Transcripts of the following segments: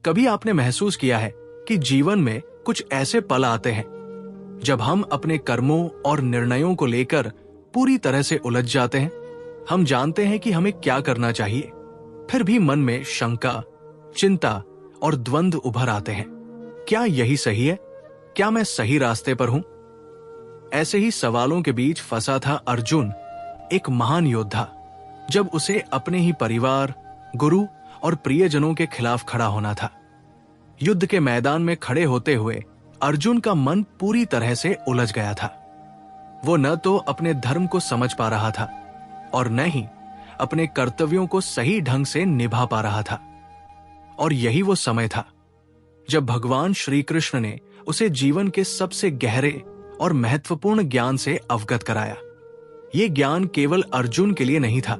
कभी आपने महसूस किया है कि जीवन में कुछ ऐसे पल आते हैं जब हम अपने कर्मों और निर्णयों को लेकर पूरी तरह से उलझ जाते हैं। हम जानते हैं कि हमें क्या करना चाहिए, फिर भी मन में शंका, चिंता और द्वंद्व उभर आते हैं। क्या यही सही है? क्या मैं सही रास्ते पर हूं? ऐसे ही सवालों के बीच फंसा था अर्जुन, एक महान योद्धा। जब उसे अपने ही परिवार, गुरु और प्रियजनों के खिलाफ खड़ा होना था। युद्ध के मैदान में खड़े होते हुए अर्जुन का मन पूरी तरह से उलझ गया था। वो न तो अपने धर्म को समझ पा रहा था और न ही अपने कर्तव्यों को सही ढंग से निभा पा रहा था। और यही वो समय था जब भगवान श्री कृष्ण ने उसे जीवन के सबसे गहरे और महत्वपूर्ण ज्ञान से अवगत कराया। ये ज्ञान केवल अर्जुन के लिए नहीं था,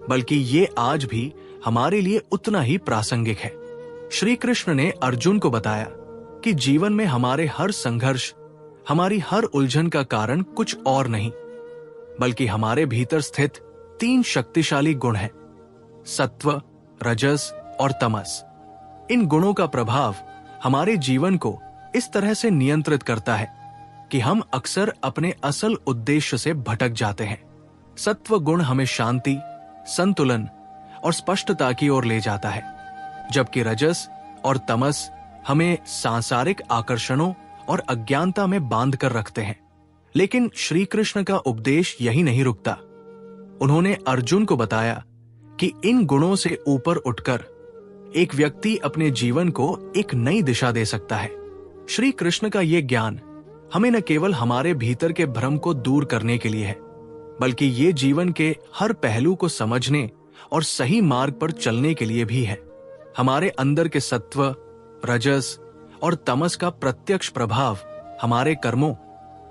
बल्कि ये आज भी हमारे लिए उतना ही प्रासंगिक है। श्री कृष्ण ने अर्जुन को बताया कि जीवन में हमारे हर संघर्ष, हमारी हर उलझन का कारण कुछ और नहीं, बल्कि हमारे भीतर स्थित 3 शक्तिशाली गुण हैं: सत्व, रजस और तमस। इन गुणों का प्रभाव हमारे जीवन को इस तरह से नियंत्रित करता है कि हम अक्सर अपने असल उद्देश्य से भटक जाते हैं। सत्व गुण हमें शांति, संतुलन और स्पष्टता की ओर ले जाता है, जबकि रजस और तमस हमें सांसारिक आकर्षणों और अज्ञानता में बांध कर रखते हैं। लेकिन श्री कृष्ण का उपदेश यही नहीं रुकता। उन्होंने अर्जुन को बताया कि इन गुणों से ऊपर उठकर एक व्यक्ति अपने जीवन को एक नई दिशा दे सकता है। श्री कृष्ण का यह ज्ञान हमें न केवल हमारे भीतर के भ्रम को दूर करने के लिए है, बल्कि ये जीवन के हर पहलू को समझने और सही मार्ग पर चलने के लिए भी है। हमारे अंदर के सत्व, रजस और तमस का प्रत्यक्ष प्रभाव हमारे कर्मों,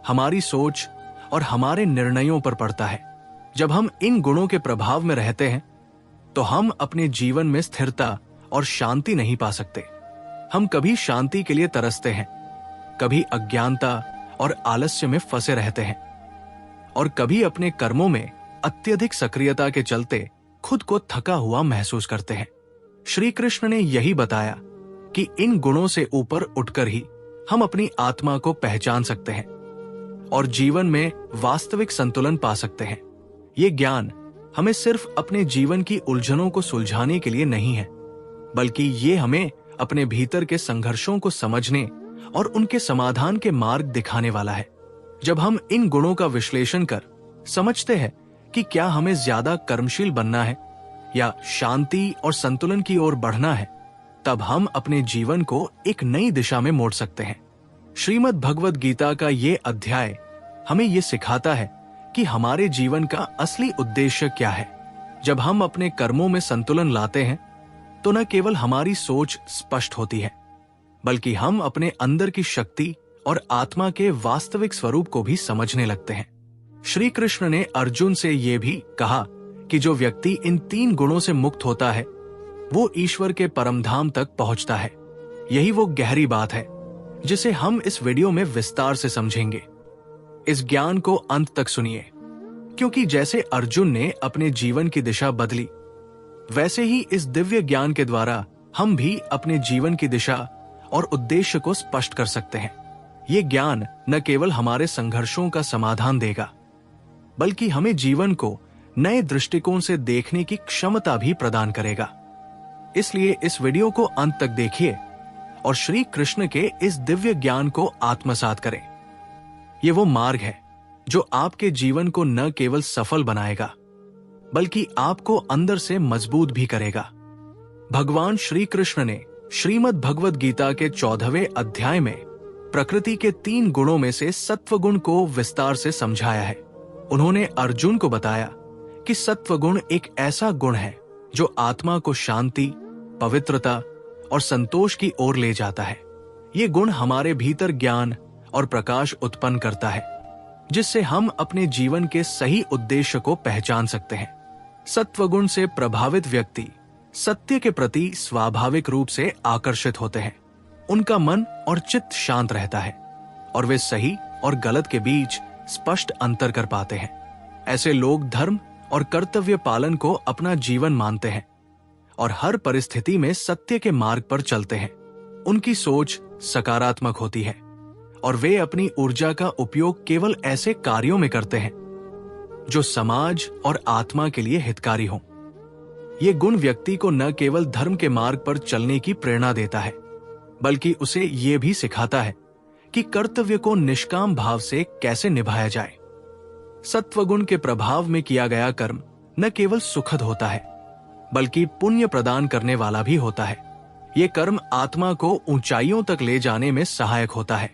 हमारी सोच और हमारे निर्णयों पर पड़ता है। जब हम इन गुणों के प्रभाव में रहते हैं तो हम अपने जीवन में स्थिरता और शांति नहीं पा सकते। हम कभी शांति के लिए तरसते हैं, कभी अज्ञानता और आलस्य में फंसे रहते हैं, और कभी अपने कर्मों में अत्यधिक सक्रियता के चलते खुद को थका हुआ महसूस करते हैं। श्री कृष्ण ने यही बताया कि इन गुणों से ऊपर उठकर ही हम अपनी आत्मा को पहचान सकते हैं और जीवन में वास्तविक संतुलन पा सकते हैं। ये ज्ञान हमें सिर्फ अपने जीवन की उलझनों को सुलझाने के लिए नहीं है, बल्कि ये हमें अपने भीतर के संघर्षों को समझने और उनके समाधान के मार्ग दिखाने वाला है। जब हम इन गुणों का विश्लेषण कर समझते हैं कि क्या हमें ज्यादा कर्मशील बनना है या शांति और संतुलन की ओर बढ़ना है, तब हम अपने जीवन को एक नई दिशा में मोड़ सकते हैं। श्रीमद् भगवद गीता का ये अध्याय हमें ये सिखाता है कि हमारे जीवन का असली उद्देश्य क्या है। जब हम अपने कर्मों में संतुलन लाते हैं तो न केवल हमारी सोच स्पष्ट होती है, बल्कि हम अपने अंदर की शक्ति और आत्मा के वास्तविक स्वरूप को भी समझने लगते हैं। श्री कृष्ण ने अर्जुन से ये भी कहा कि जो व्यक्ति इन 3 गुणों से मुक्त होता है वो ईश्वर के परमधाम तक पहुंचता है। यही वो गहरी बात है जिसे हम इस वीडियो में विस्तार से समझेंगे। इस ज्ञान को अंत तक सुनिए, क्योंकि जैसे अर्जुन ने अपने जीवन की दिशा बदली, वैसे ही इस दिव्य ज्ञान के द्वारा हम भी अपने जीवन की दिशा और उद्देश्य को स्पष्ट कर सकते हैं। ये ज्ञान न केवल हमारे संघर्षों का समाधान देगा, बल्कि हमें जीवन को नए दृष्टिकोण से देखने की क्षमता भी प्रदान करेगा। इसलिए इस वीडियो को अंत तक देखिए और श्री कृष्ण के इस दिव्य ज्ञान को आत्मसात करें। ये वो मार्ग है जो आपके जीवन को न केवल सफल बनाएगा, बल्कि आपको अंदर से मजबूत भी करेगा। भगवान श्री कृष्ण ने श्रीमद् भगवद गीता के 14वें अध्याय में प्रकृति के 3 गुणों में से सत्व गुण को विस्तार से समझाया है। उन्होंने अर्जुन को बताया कि सत्व गुण एक ऐसा गुण है जो आत्मा को शांति, पवित्रता और संतोष की ओर ले जाता है। ये गुण हमारे भीतर ज्ञान और प्रकाश उत्पन्न करता है, जिससे हम अपने जीवन के सही उद्देश्य को पहचान सकते हैं। सत्वगुण से प्रभावित व्यक्ति सत्य के प्रति स्वाभाविक रूप से आकर्षित होते हैं। उनका मन और चित्त शांत रहता है और वे सही और गलत के बीच स्पष्ट अंतर कर पाते हैं। ऐसे लोग धर्म और कर्तव्य पालन को अपना जीवन मानते हैं और हर परिस्थिति में सत्य के मार्ग पर चलते हैं। उनकी सोच सकारात्मक होती है और वे अपनी ऊर्जा का उपयोग केवल ऐसे कार्यों में करते हैं जो समाज और आत्मा के लिए हितकारी हों। ये गुण व्यक्ति को न केवल धर्म के मार्ग पर चलने की प्रेरणा देता है, बल्कि उसे ये भी सिखाता है कि कर्तव्य को निष्काम भाव से कैसे निभाया जाए। सत्वगुण के प्रभाव में किया गया कर्म न केवल सुखद होता है, बल्कि पुण्य प्रदान करने वाला भी होता है। ये कर्म आत्मा को ऊंचाइयों तक ले जाने में सहायक होता है।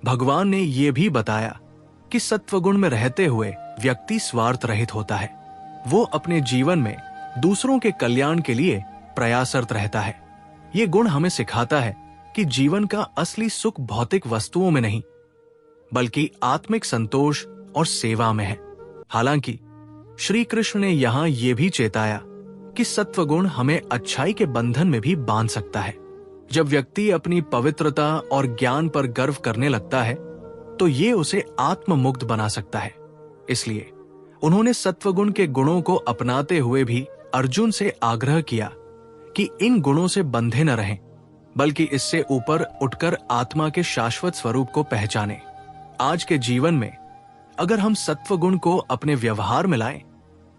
भगवान ने ये भी बताया कि सत्वगुण में रहते हुए व्यक्ति स्वार्थ रहित होता है। वो अपने जीवन में दूसरों के कल्याण के लिए प्रयासरत रहता है। ये गुण हमें सिखाता है कि जीवन का असली सुख भौतिक वस्तुओं में नहीं, बल्कि आत्मिक संतोष और सेवा में है। हालांकि श्री कृष्ण ने यहाँ ये भी चेताया कि सत्वगुण हमें अच्छाई के बंधन में भी बांध सकता है। जब व्यक्ति अपनी पवित्रता और ज्ञान पर गर्व करने लगता है तो ये उसे आत्ममुक्त बना सकता है। इसलिए उन्होंने सत्वगुण के गुणों को अपनाते हुए भी अर्जुन से आग्रह किया कि इन गुणों से बंधे न रहें, बल्कि इससे ऊपर उठकर आत्मा के शाश्वत स्वरूप को पहचानें। आज के जीवन में अगर हम सत्वगुण को अपने व्यवहार में लाएं,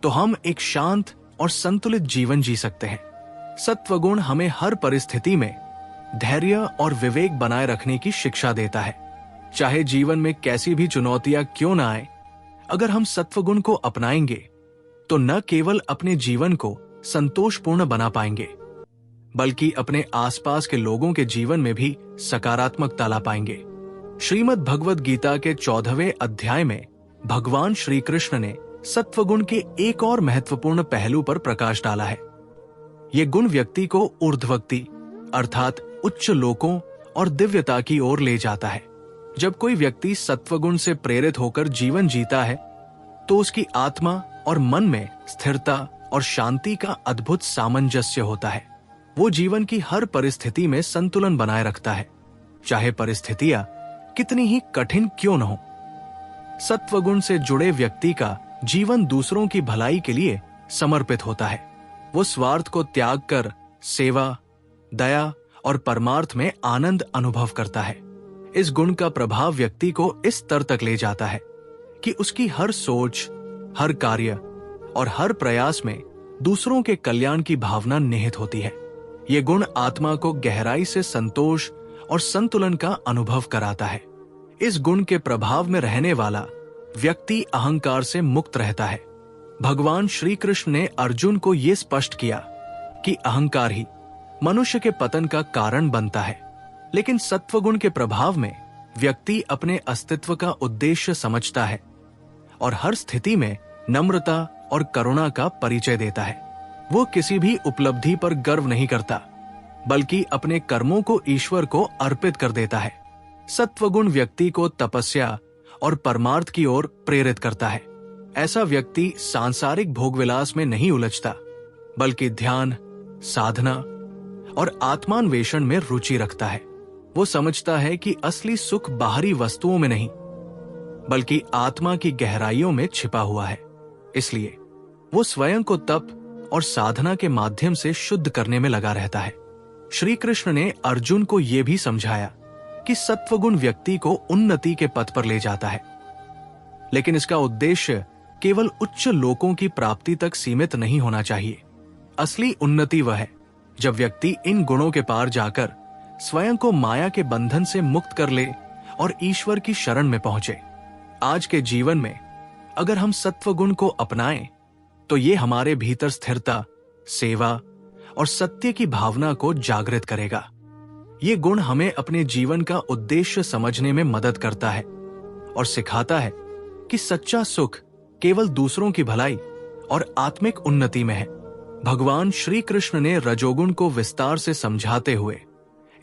तो हम एक शांत और संतुलित जीवन जी सकते हैं। सत्वगुण हमें हर परिस्थिति में धैर्य और विवेक बनाए रखने की शिक्षा देता है। चाहे जीवन में कैसी भी चुनौतियां क्यों न आए, अगर हम सत्वगुण को अपनाएंगे तो न केवल अपने जीवन को संतोषपूर्ण बना पाएंगे, बल्कि अपने आसपास के लोगों के जीवन में भी सकारात्मकता ला पाएंगे। श्रीमद् भगवद गीता के 14वें अध्याय में भगवान श्री कृष्ण ने सत्वगुण के एक और महत्वपूर्ण पहलू पर प्रकाश डाला है। ये गुण व्यक्ति को ऊर्ध्वगति अर्थात उच्च लोकों और दिव्यता की ओर ले जाता है। जब कोई व्यक्ति सत्वगुण से प्रेरित होकर जीवन जीता है तो उसकी आत्मा और मन में स्थिरता और शांति का अद्भुत सामंजस्य होता है। वो जीवन की हर परिस्थिति में संतुलन बनाए रखता है, चाहे परिस्थितियां कितनी ही कठिन क्यों न हो। सत्वगुण से जुड़े व्यक्ति का जीवन दूसरों की भलाई के लिए समर्पित होता है। वो स्वार्थ को त्याग कर सेवा, दया और परमार्थ में आनंद अनुभव करता है। इस गुण का प्रभाव व्यक्ति को इस स्तर तक ले जाता है कि उसकी हर सोच, हर कार्य और हर प्रयास में दूसरों के कल्याण की भावना निहित होती है। ये गुण आत्मा को गहराई से संतोष और संतुलन का अनुभव कराता है। इस गुण के प्रभाव में रहने वाला व्यक्ति अहंकार से मुक्त रहता है। भगवान श्री कृष्ण ने अर्जुन को ये स्पष्ट किया कि अहंकार ही मनुष्य के पतन का कारण बनता है, लेकिन सत्वगुण के प्रभाव में व्यक्ति अपने अस्तित्व का उद्देश्य समझता है और हर स्थिति में नम्रता और करुणा का परिचय देता है। वो किसी भी उपलब्धि पर गर्व नहीं करता, बल्कि अपने कर्मों को ईश्वर को अर्पित कर देता है। सत्वगुण व्यक्ति को तपस्या और परमार्थ की ओर प्रेरित करता है। ऐसा व्यक्ति सांसारिक भोगविलास में नहीं उलझता, बल्कि ध्यान, साधना और आत्मान्वेषण में रुचि रखता है। वो समझता है कि असली सुख बाहरी वस्तुओं में नहीं, बल्कि आत्मा की गहराइयों में छिपा हुआ है। इसलिए वो स्वयं को तप और साधना के माध्यम से शुद्ध करने में लगा रहता है। श्री कृष्ण ने अर्जुन को यह भी समझाया कि सत्वगुण व्यक्ति को उन्नति के पथ पर ले जाता है, लेकिन इसका उद्देश्य केवल उच्च लोकों की प्राप्ति तक सीमित नहीं होना चाहिए। असली उन्नति वह है जब व्यक्ति इन गुणों के पार जाकर स्वयं को माया के बंधन से मुक्त कर ले और ईश्वर की शरण में पहुंचे। आज के जीवन में अगर हम सत्वगुण को अपनाएं तो ये हमारे भीतर स्थिरता, सेवा और सत्य की भावना को जागृत करेगा। ये गुण हमें अपने जीवन का उद्देश्य समझने में मदद करता है और सिखाता है कि सच्चा सुख केवल दूसरों की भलाई और आत्मिक उन्नति में है। भगवान श्री कृष्ण ने रजोगुण को विस्तार से समझाते हुए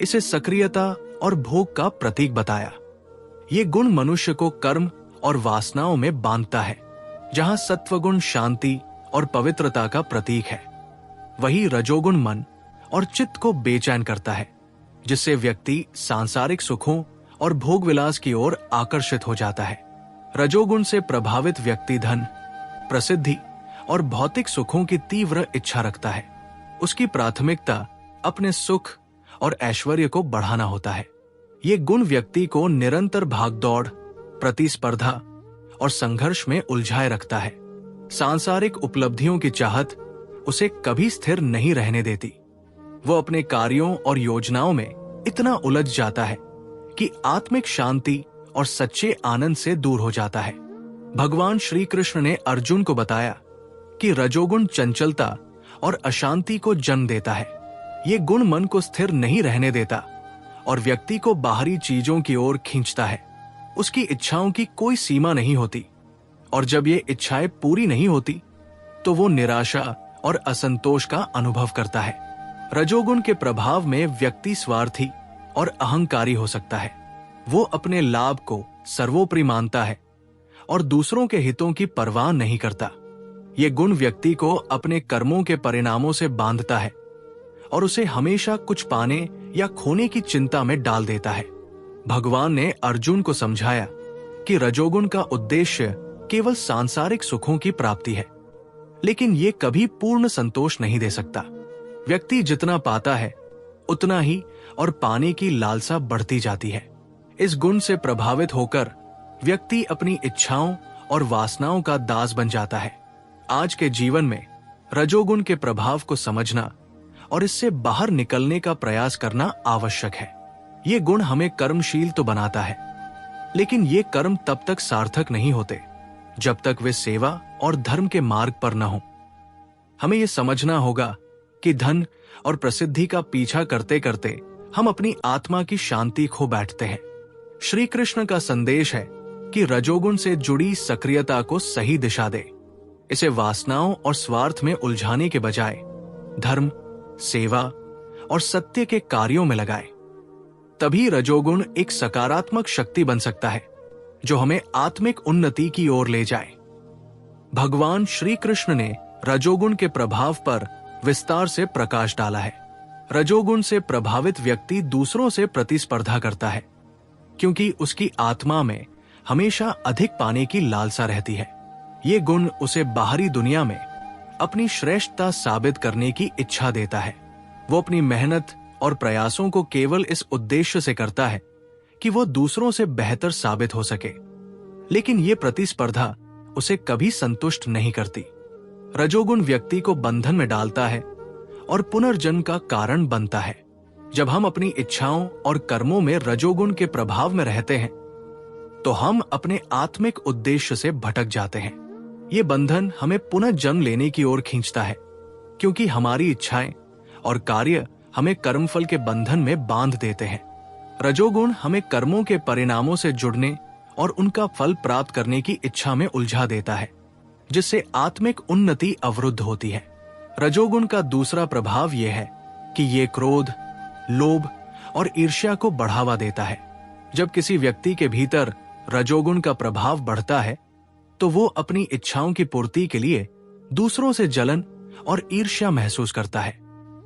इसे सक्रियता और भोग का प्रतीक बताया। ये गुण मनुष्य को कर्म और वासनाओं में बांधता है। जहां सत्वगुण शांति और पवित्रता का प्रतीक है, वही रजोगुण मन और चित्त को बेचैन करता है, जिससे व्यक्ति सांसारिक सुखों और भोग विलास की ओर आकर्षित हो जाता है। रजोगुण से प्रभावित व्यक्ति धन, प्रसिद्धि और भौतिक सुखों की तीव्र इच्छा रखता है। उसकी प्राथमिकता अपने सुख और ऐश्वर्य को बढ़ाना होता है। ये गुण व्यक्ति को निरंतर भागदौड़, प्रतिस्पर्धा और संघर्ष में उलझाए रखता है। सांसारिक उपलब्धियों की चाहत उसे कभी स्थिर नहीं रहने देती। वो अपने कार्यों और योजनाओं में इतना उलझ जाता है कि आत्मिक शांति और सच्चे आनंद से दूर हो जाता है। भगवान श्री कृष्ण ने अर्जुन को बताया कि रजोगुण चंचलता और अशांति को जन्म देता है। ये गुण मन को स्थिर नहीं रहने देता और व्यक्ति को बाहरी चीजों की ओर खींचता है। उसकी इच्छाओं की कोई सीमा नहीं होती और जब ये इच्छाएं पूरी नहीं होती तो वो निराशा और असंतोष का अनुभव करता है। रजोगुण के प्रभाव में व्यक्ति स्वार्थी और अहंकारी हो सकता है। वो अपने लाभ को सर्वोपरि मानता है और दूसरों के हितों की परवाह नहीं करता। ये गुण व्यक्ति को अपने कर्मों के परिणामों से बांधता है और उसे हमेशा कुछ पाने या खोने की चिंता में डाल देता है। भगवान ने अर्जुन को समझाया कि रजोगुण का उद्देश्य केवल सांसारिक सुखों की प्राप्ति है, लेकिन ये कभी पूर्ण संतोष नहीं दे सकता। व्यक्ति जितना पाता है उतना ही और पाने की लालसा बढ़ती जाती है। इस गुण से प्रभावित होकर व्यक्ति अपनी इच्छाओं और वासनाओं का दास बन जाता है। आज के जीवन में रजोगुण के प्रभाव को समझना और इससे बाहर निकलने का प्रयास करना आवश्यक है। ये गुण हमें कर्मशील तो बनाता है, लेकिन ये कर्म तब तक सार्थक नहीं होते जब तक वे सेवा और धर्म के मार्ग पर न हो। हमें यह समझना होगा कि धन और प्रसिद्धि का पीछा करते करते हम अपनी आत्मा की शांति खो बैठते हैं। श्री कृष्ण का संदेश है कि रजोगुण से जुड़ी सक्रियता को सही दिशा दे। इसे वासनाओं और स्वार्थ में उलझाने के बजाय धर्म, सेवा और सत्य के कार्यों में लगाए। तभी रजोगुण एक सकारात्मक शक्ति बन सकता है जो हमें आत्मिक उन्नति की ओर ले जाए। भगवान श्री कृष्ण ने रजोगुण के प्रभाव पर विस्तार से प्रकाश डाला है। रजोगुण से प्रभावित व्यक्ति दूसरों से प्रतिस्पर्धा करता है क्योंकि उसकी आत्मा में हमेशा अधिक पाने की लालसा रहती है। ये गुण उसे बाहरी दुनिया में अपनी श्रेष्ठता साबित करने की इच्छा देता है। वो अपनी मेहनत और प्रयासों को केवल इस उद्देश्य से करता है कि वो दूसरों से बेहतर साबित हो सके, लेकिन ये प्रतिस्पर्धा उसे कभी संतुष्ट नहीं करती। रजोगुण व्यक्ति को बंधन में डालता है और पुनर्जन्म का कारण बनता है। जब हम अपनी इच्छाओं और कर्मों में रजोगुण के प्रभाव में रहते हैं तो हम अपने आत्मिक उद्देश्य से भटक जाते हैं। ये बंधन हमें पुनः जन्म लेने की ओर खींचता है क्योंकि हमारी इच्छाएं और कार्य हमें कर्मफल के बंधन में बांध देते हैं। रजोगुण हमें कर्मों के परिणामों से जुड़ने और उनका फल प्राप्त करने की इच्छा में उलझा देता है, जिससे आत्मिक उन्नति अवरुद्ध होती है। रजोगुण का दूसरा प्रभाव यह है कि ये क्रोध, लोभ और ईर्ष्या को बढ़ावा देता है। जब किसी व्यक्ति के भीतर रजोगुण का प्रभाव बढ़ता है तो वो अपनी इच्छाओं की पूर्ति के लिए दूसरों से जलन और ईर्ष्या महसूस करता है।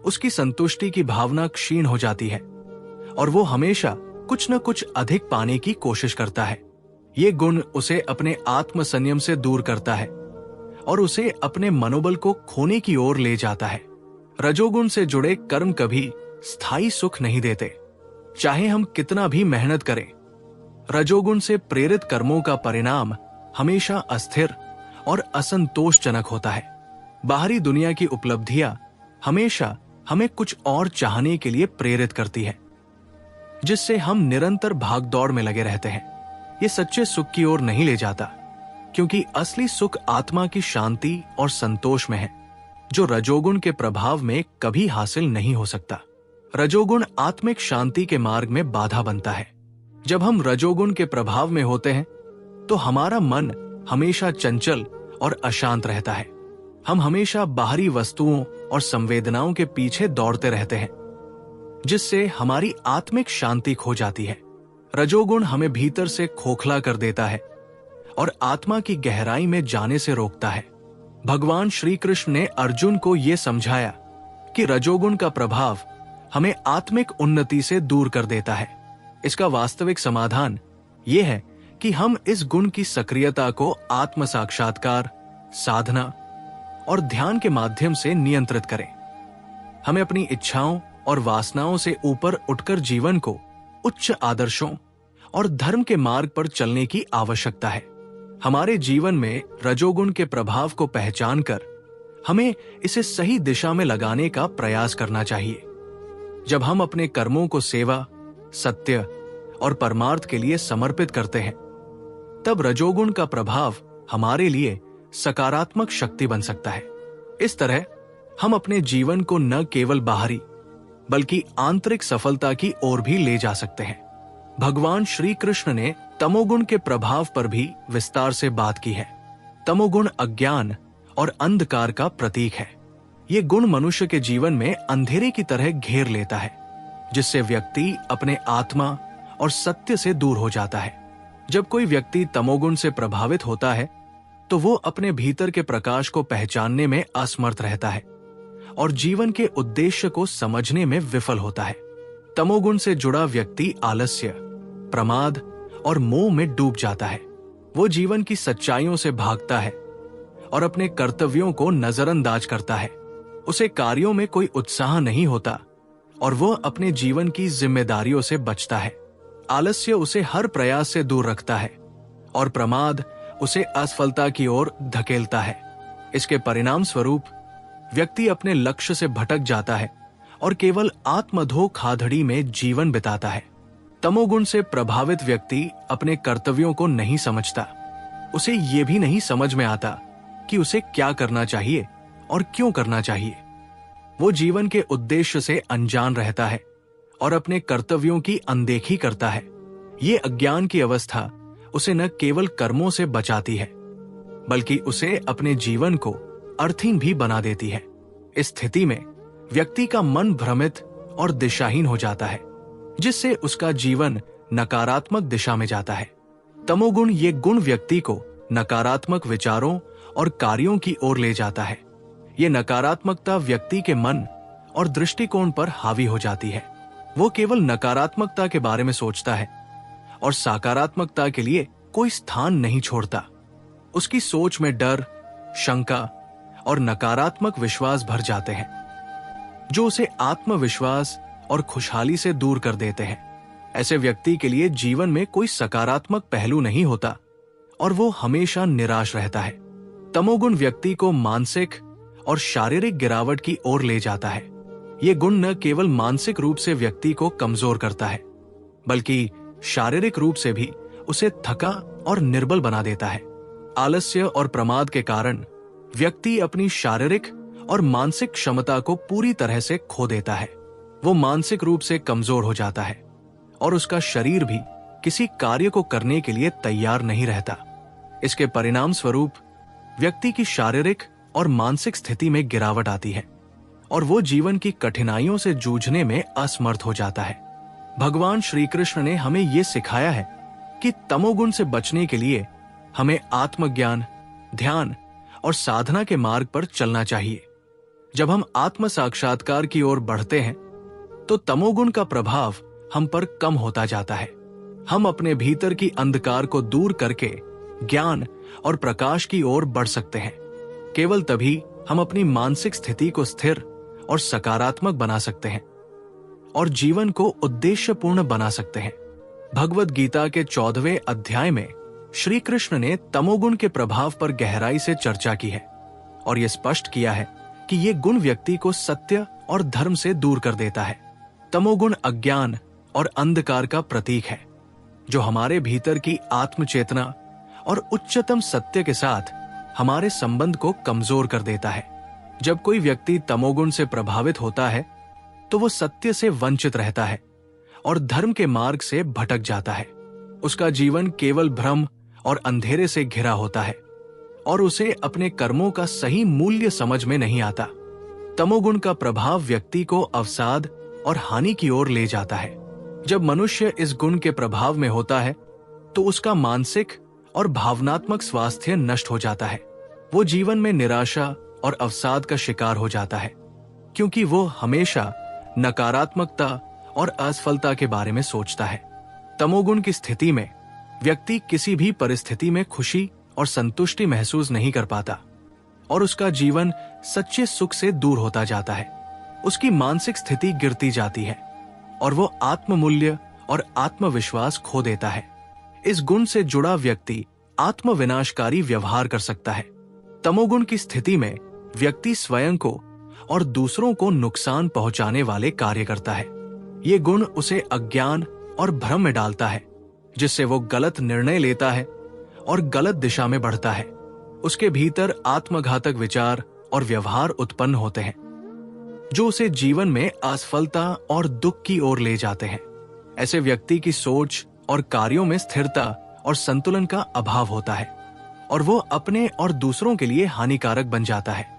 उसकी संतुष्टि की भावना क्षीण हो जाती है और वो हमेशा कुछ न कुछ अधिक पाने की कोशिश करता है। ये गुण उसे अपने आत्म संयम से दूर करता है और उसे अपने मनोबल को खोने की ओर ले जाता है। रजोगुण से जुड़े कर्म कभी स्थायी सुख नहीं देते, चाहे हम कितना भी मेहनत करें। रजोगुण से प्रेरित कर्मों का परिणाम हमेशा अस्थिर और असंतोषजनक होता है। बाहरी दुनिया की उपलब्धियां हमेशा हमें कुछ और चाहने के लिए प्रेरित करती है, जिससे हम निरंतर भागदौड़ में लगे रहते हैं। ये सच्चे सुख की ओर नहीं ले जाता, क्योंकि असली सुख आत्मा की शांति और संतोष में है, जो रजोगुण के प्रभाव में कभी हासिल नहीं हो सकता। रजोगुण आत्मिक शांति के मार्ग में बाधा बनता है। जब हम रजोगुण के प्रभाव में होते हैं तो हमारा मन हमेशा चंचल और अशांत रहता है। हम हमेशा बाहरी वस्तुओं और संवेदनाओं के पीछे दौड़ते रहते हैं, जिससे हमारी आत्मिक शांति खो जाती है। रजोगुण हमें भीतर से खोखला कर देता है और आत्मा की गहराई में जाने से रोकता है। भगवान श्री कृष्ण ने अर्जुन को यह समझाया कि रजोगुण का प्रभाव हमें आत्मिक उन्नति से दूर कर देता है। इसका वास्तविक समाधान यह है कि हम इस गुण की सक्रियता को आत्म साक्षात्कार, साधना और ध्यान के माध्यम से नियंत्रित करें। हमें अपनी इच्छाओं और वासनाओं से ऊपर उठकर जीवन को उच्च आदर्शों और धर्म के मार्ग पर चलने की आवश्यकता है। हमारे जीवन में रजोगुण के प्रभाव को पहचानकर हमें इसे सही दिशा में लगाने का प्रयास करना चाहिए। जब हम अपने कर्मों को सेवा, सत्य और परमार्थ के लिए समर्पित करते हैं, तब रजोगुण का प्रभाव हमारे लिए सकारात्मक शक्ति बन सकता है। इस तरह हम अपने जीवन को न केवल बाहरी बल्कि आंतरिक सफलता की ओर भी ले जा सकते हैं। भगवान श्री कृष्ण ने तमोगुण के प्रभाव पर भी विस्तार से बात की है। तमोगुण अज्ञान और अंधकार का प्रतीक है। ये गुण मनुष्य के जीवन में अंधेरे की तरह घेर लेता है, जिससे व्यक्ति अपने आत्मा और सत्य से दूर हो जाता है। जब कोई व्यक्ति तमोगुण से प्रभावित होता है, तो वो अपने भीतर के प्रकाश को पहचानने में असमर्थ रहता है और जीवन के उद्देश्य को समझने में विफल होता है। तमोगुण से जुड़ा व्यक्ति आलस्य, प्रमाद और मोह में डूब जाता है। वो जीवन की सच्चाइयों से भागता है और अपने कर्तव्यों को नजरअंदाज करता है। उसे कार्यों में कोई उत्साह नहीं होता और वो अपने जीवन की जिम्मेदारियों से बचता है। आलस्य उसे हर प्रयास से दूर रखता है और प्रमाद उसे असफलता की ओर धकेलता है। इसके परिणाम स्वरूप व्यक्ति अपने लक्ष्य से भटक जाता है और केवल आत्मधो खाधड़ी में जीवन बिताता है। तमोगुण से प्रभावित व्यक्ति अपने कर्तव्यों को नहीं समझता। उसे ये भी नहीं समझ में आता कि उसे क्या करना चाहिए और क्यों करना चाहिए। वो जीवन के उद्देश्य से अनजान रहता है और अपने कर्तव्यों की अनदेखी करता है। ये अज्ञान की अवस्था उसे न केवल कर्मों से बचाती है, बल्कि उसे अपने जीवन को अर्थहीन भी बना देती है। इस स्थिति में व्यक्ति का मन भ्रमित और दिशाहीन हो जाता है, जिससे उसका जीवन नकारात्मक दिशा में जाता है। तमोगुण ये गुण व्यक्ति को नकारात्मक विचारों और कार्यों की ओर ले जाता है। ये नकारात्मकता व्यक्ति के मन और दृष्टिकोण पर हावी हो जाती है। वो केवल नकारात्मकता के बारे में सोचता है और सकारात्मकता के लिए कोई स्थान नहीं छोड़ता। उसकी सोच में डर, शंका और नकारात्मक विश्वास भर जाते हैं, जो उसे आत्मविश्वास और खुशहाली से दूर कर देते हैं। ऐसे व्यक्ति के लिए जीवन में कोई सकारात्मक पहलू नहीं होता और वो हमेशा निराश रहता है। तमोगुण व्यक्ति को मानसिक और शारीरिक गिरावट की ओर ले जाता है। ये गुण न केवल मानसिक रूप से व्यक्ति को कमजोर करता है, बल्कि शारीरिक रूप से भी उसे थका और निर्बल बना देता है। आलस्य और प्रमाद के कारण व्यक्ति अपनी शारीरिक और मानसिक क्षमता को पूरी तरह से खो देता है। वो मानसिक रूप से कमजोर हो जाता है और उसका शरीर भी किसी कार्य को करने के लिए तैयार नहीं रहता। इसके परिणाम स्वरूप व्यक्ति की शारीरिक और मानसिक स्थिति में गिरावट आती है और वो जीवन की कठिनाइयों से जूझने में असमर्थ हो जाता है। भगवान श्री कृष्ण ने हमें ये सिखाया है कि तमोगुण से बचने के लिए हमें आत्मज्ञान, ध्यान और साधना के मार्ग पर चलना चाहिए। जब हम आत्म साक्षात्कार की ओर बढ़ते हैं, तो तमोगुण का प्रभाव हम पर कम होता जाता है। हम अपने भीतर की अंधकार को दूर करके ज्ञान और प्रकाश की ओर बढ़ सकते हैं। केवल तभी हम अपनी मानसिक स्थिति को स्थिर और सकारात्मक बना सकते हैं और जीवन को उद्देश्यपूर्ण बना सकते हैं। भगवद गीता के 14वें अध्याय में श्री कृष्ण ने तमोगुण के प्रभाव पर गहराई से चर्चा की है और यह स्पष्ट किया है कि ये गुण व्यक्ति को सत्य और धर्म से दूर कर देता है। तमोगुण अज्ञान और अंधकार का प्रतीक है, जो हमारे भीतर की आत्मचेतना और उच्चतम सत्य के साथ हमारे संबंध को कमजोर कर देता है। जब कोई व्यक्ति तमोगुण से प्रभावित होता है, तो वो सत्य से वंचित रहता है और धर्म के मार्ग से भटक जाता है। उसका जीवन केवल भ्रम और अंधेरे से घिरा होता है और उसे अपने कर्मों का सही मूल्य समझ में नहीं आता। तमोगुण का प्रभाव व्यक्ति को अवसाद और हानि की ओर ले जाता है। जब मनुष्य इस गुण के प्रभाव में होता है, तो उसका मानसिक और भावनात्मक स्वास्थ्य नष्ट हो जाता है। वो जीवन में निराशा और अवसाद का शिकार हो जाता है, क्योंकि वो हमेशा नकारात्मकता और असफलता के बारे में सोचता है। तमोगुण की स्थिति में व्यक्ति किसी भी परिस्थिति में खुशी और संतुष्टि महसूस नहीं कर पाता और उसका जीवन सच्चे सुख से दूर होता जाता है। उसकी मानसिक स्थिति गिरती जाती है और वो आत्ममूल्य और आत्मविश्वास खो देता है। इस गुण से जुड़ा व्यक्ति आत्मविनाशकारी व्यवहार कर सकता है। तमोगुण की स्थिति में व्यक्ति स्वयं को और दूसरों को नुकसान पहुंचाने वाले कार्य करता है। ये गुण उसे अज्ञान और भ्रम में डालता है, जिससे वो गलत निर्णय लेता है और गलत दिशा में बढ़ता है। उसके भीतर आत्मघातक विचार और व्यवहार उत्पन्न होते हैं, जो उसे जीवन में असफलता और दुख की ओर ले जाते हैं। ऐसे व्यक्ति की सोच और कार्यों में स्थिरता और संतुलन का अभाव होता है और वो अपने और दूसरों के लिए हानिकारक बन जाता है।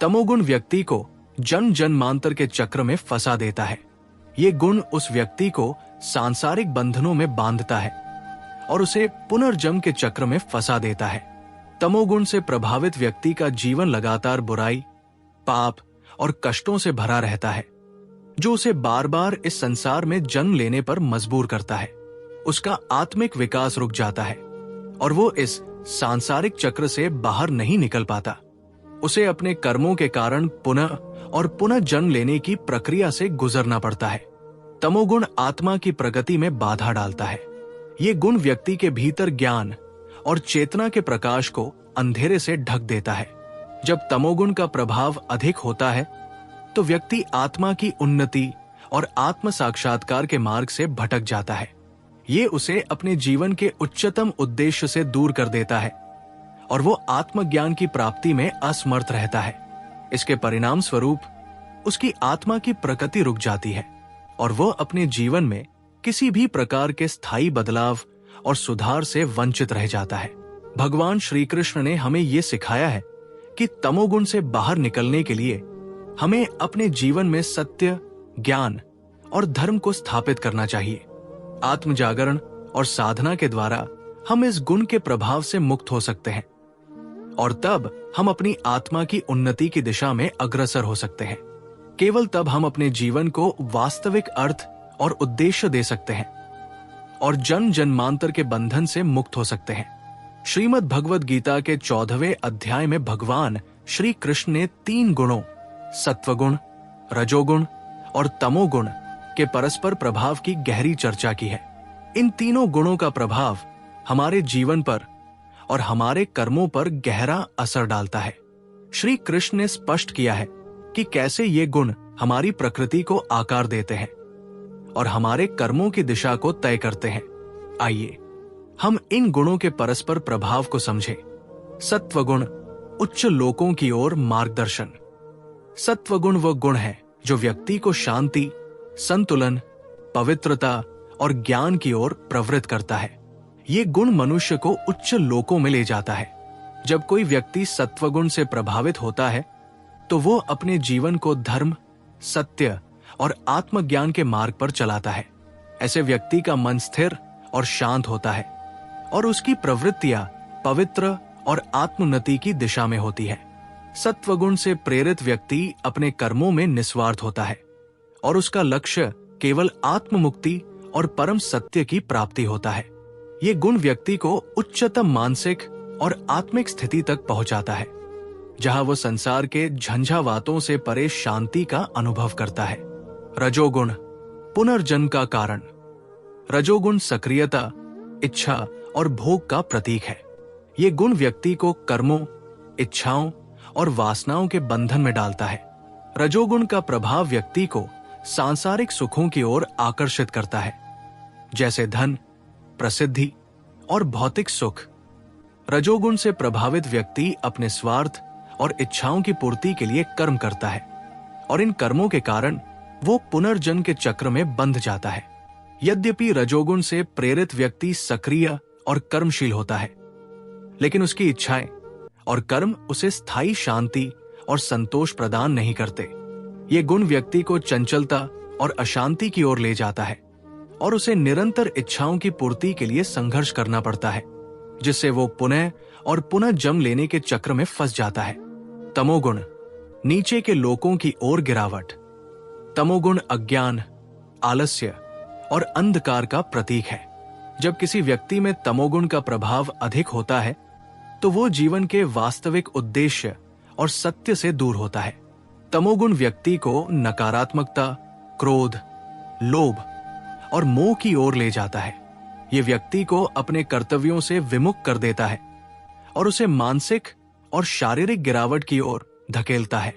तमोगुण व्यक्ति को जन्म जन्मांतर के चक्र में फंसा देता है। ये गुण उस व्यक्ति को सांसारिक बंधनों में बांधता है और उसे पुनर्जन्म के चक्र में फंसा देता है। तमोगुण से प्रभावित व्यक्ति का जीवन लगातार बुराई, पाप और कष्टों से भरा रहता है, जो उसे बार बार इस संसार में जन्म लेने पर मजबूर करता है। उसका आत्मिक विकास रुक जाता है और वो इस सांसारिक चक्र से बाहर नहीं निकल पाता। उसे अपने कर्मों के कारण पुनः और पुनः जन्म लेने की प्रक्रिया से गुजरना पड़ता है। तमोगुण आत्मा की प्रगति में बाधा डालता है। ये गुण व्यक्ति के भीतर ज्ञान और चेतना के प्रकाश को अंधेरे से ढक देता है। जब तमोगुण का प्रभाव अधिक होता है तो व्यक्ति आत्मा की उन्नति और आत्म साक्षात्कार के मार्ग से भटक जाता है। ये उसे अपने जीवन के उच्चतम उद्देश्य से दूर कर देता है और वो आत्मज्ञान की प्राप्ति में असमर्थ रहता है। इसके परिणाम स्वरूप उसकी आत्मा की प्रगति रुक जाती है और वो अपने जीवन में किसी भी प्रकार के स्थायी बदलाव और सुधार से वंचित रह जाता है। भगवान श्री कृष्ण ने हमें ये सिखाया है कि तमोगुण से बाहर निकलने के लिए हमें अपने जीवन में सत्य, ज्ञान और धर्म को स्थापित करना चाहिए। आत्म जागरण और साधना के द्वारा हम इस गुण के प्रभाव से मुक्त हो सकते हैं और तब हम अपनी आत्मा की उन्नति की दिशा में अग्रसर हो सकते हैं। केवल तब हम अपने जीवन को वास्तविक अर्थ और उद्देश्य दे सकते हैं और जन्म जन्मांतर के बंधन से मुक्त हो सकते हैं। श्रीमद् भगवद गीता के 14वें अध्याय में भगवान श्री कृष्ण ने 3 गुणों सत्वगुण, रजोगुण और तमोगुण के परस्पर प्रभाव की गहरी चर्चा की है। इन तीनों गुणों का प्रभाव हमारे जीवन पर और हमारे कर्मों पर गहरा असर डालता है। श्री कृष्ण ने स्पष्ट किया है कि कैसे ये गुण हमारी प्रकृति को आकार देते हैं और हमारे कर्मों की दिशा को तय करते हैं। आइए हम इन गुणों के परस्पर प्रभाव को समझें। सत्वगुण उच्च लोकों की ओर मार्गदर्शन। सत्वगुण वह गुण है जो व्यक्ति को शांति, संतुलन, पवित्रता और ज्ञान की ओर प्रवृत्त करता है। ये गुण मनुष्य को उच्च लोकों में ले जाता है। जब कोई व्यक्ति सत्वगुण से प्रभावित होता है तो वो अपने जीवन को धर्म, सत्य और आत्मज्ञान के मार्ग पर चलाता है। ऐसे व्यक्ति का मन स्थिर और शांत होता है और उसकी प्रवृत्तियां पवित्र और आत्मोन्नति की दिशा में होती है। सत्वगुण से प्रेरित व्यक्ति अपने कर्मों में निस्वार्थ होता है और उसका लक्ष्य केवल आत्ममुक्ति और परम सत्य की प्राप्ति होता है। ये गुण व्यक्ति को उच्चतम मानसिक और आत्मिक स्थिति तक पहुंचाता है, जहां वो संसार के झंझावातों से परे शांति का अनुभव करता है। रजोगुण पुनर्जन्म का कारण। रजोगुण सक्रियता, इच्छा और भोग का प्रतीक है। ये गुण व्यक्ति को कर्मों, इच्छाओं और वासनाओं के बंधन में डालता है। रजोगुण का प्रभाव व्यक्ति को सांसारिक सुखों की ओर आकर्षित करता है, जैसे धन, प्रसिद्धि और भौतिक सुख। रजोगुण से प्रभावित व्यक्ति अपने स्वार्थ और इच्छाओं की पूर्ति के लिए कर्म करता है और इन कर्मों के कारण वो पुनर्जन्म के चक्र में बंध जाता है। यद्यपि रजोगुण से प्रेरित व्यक्ति सक्रिय और कर्मशील होता है, लेकिन उसकी इच्छाएं और कर्म उसे स्थायी शांति और संतोष प्रदान नहीं करते। ये गुण व्यक्ति को चंचलता और अशांति की ओर ले जाता है और उसे निरंतर इच्छाओं की पूर्ति के लिए संघर्ष करना पड़ता है, जिससे वो पुनः और पुनः जन्म लेने के चक्र में फंस जाता है। तमोगुण नीचे के लोकों की ओर गिरावट। तमोगुण अज्ञान, आलस्य और अंधकार का प्रतीक है। जब किसी व्यक्ति में तमोगुण का प्रभाव अधिक होता है तो वो जीवन के वास्तविक उद्देश्य और सत्य से दूर होता है। तमोगुण व्यक्ति को नकारात्मकता, क्रोध, लोभ और मोह की ओर ले जाता है। ये व्यक्ति को अपने कर्तव्यों से विमुख कर देता है और उसे मानसिक और शारीरिक गिरावट की ओर धकेलता है।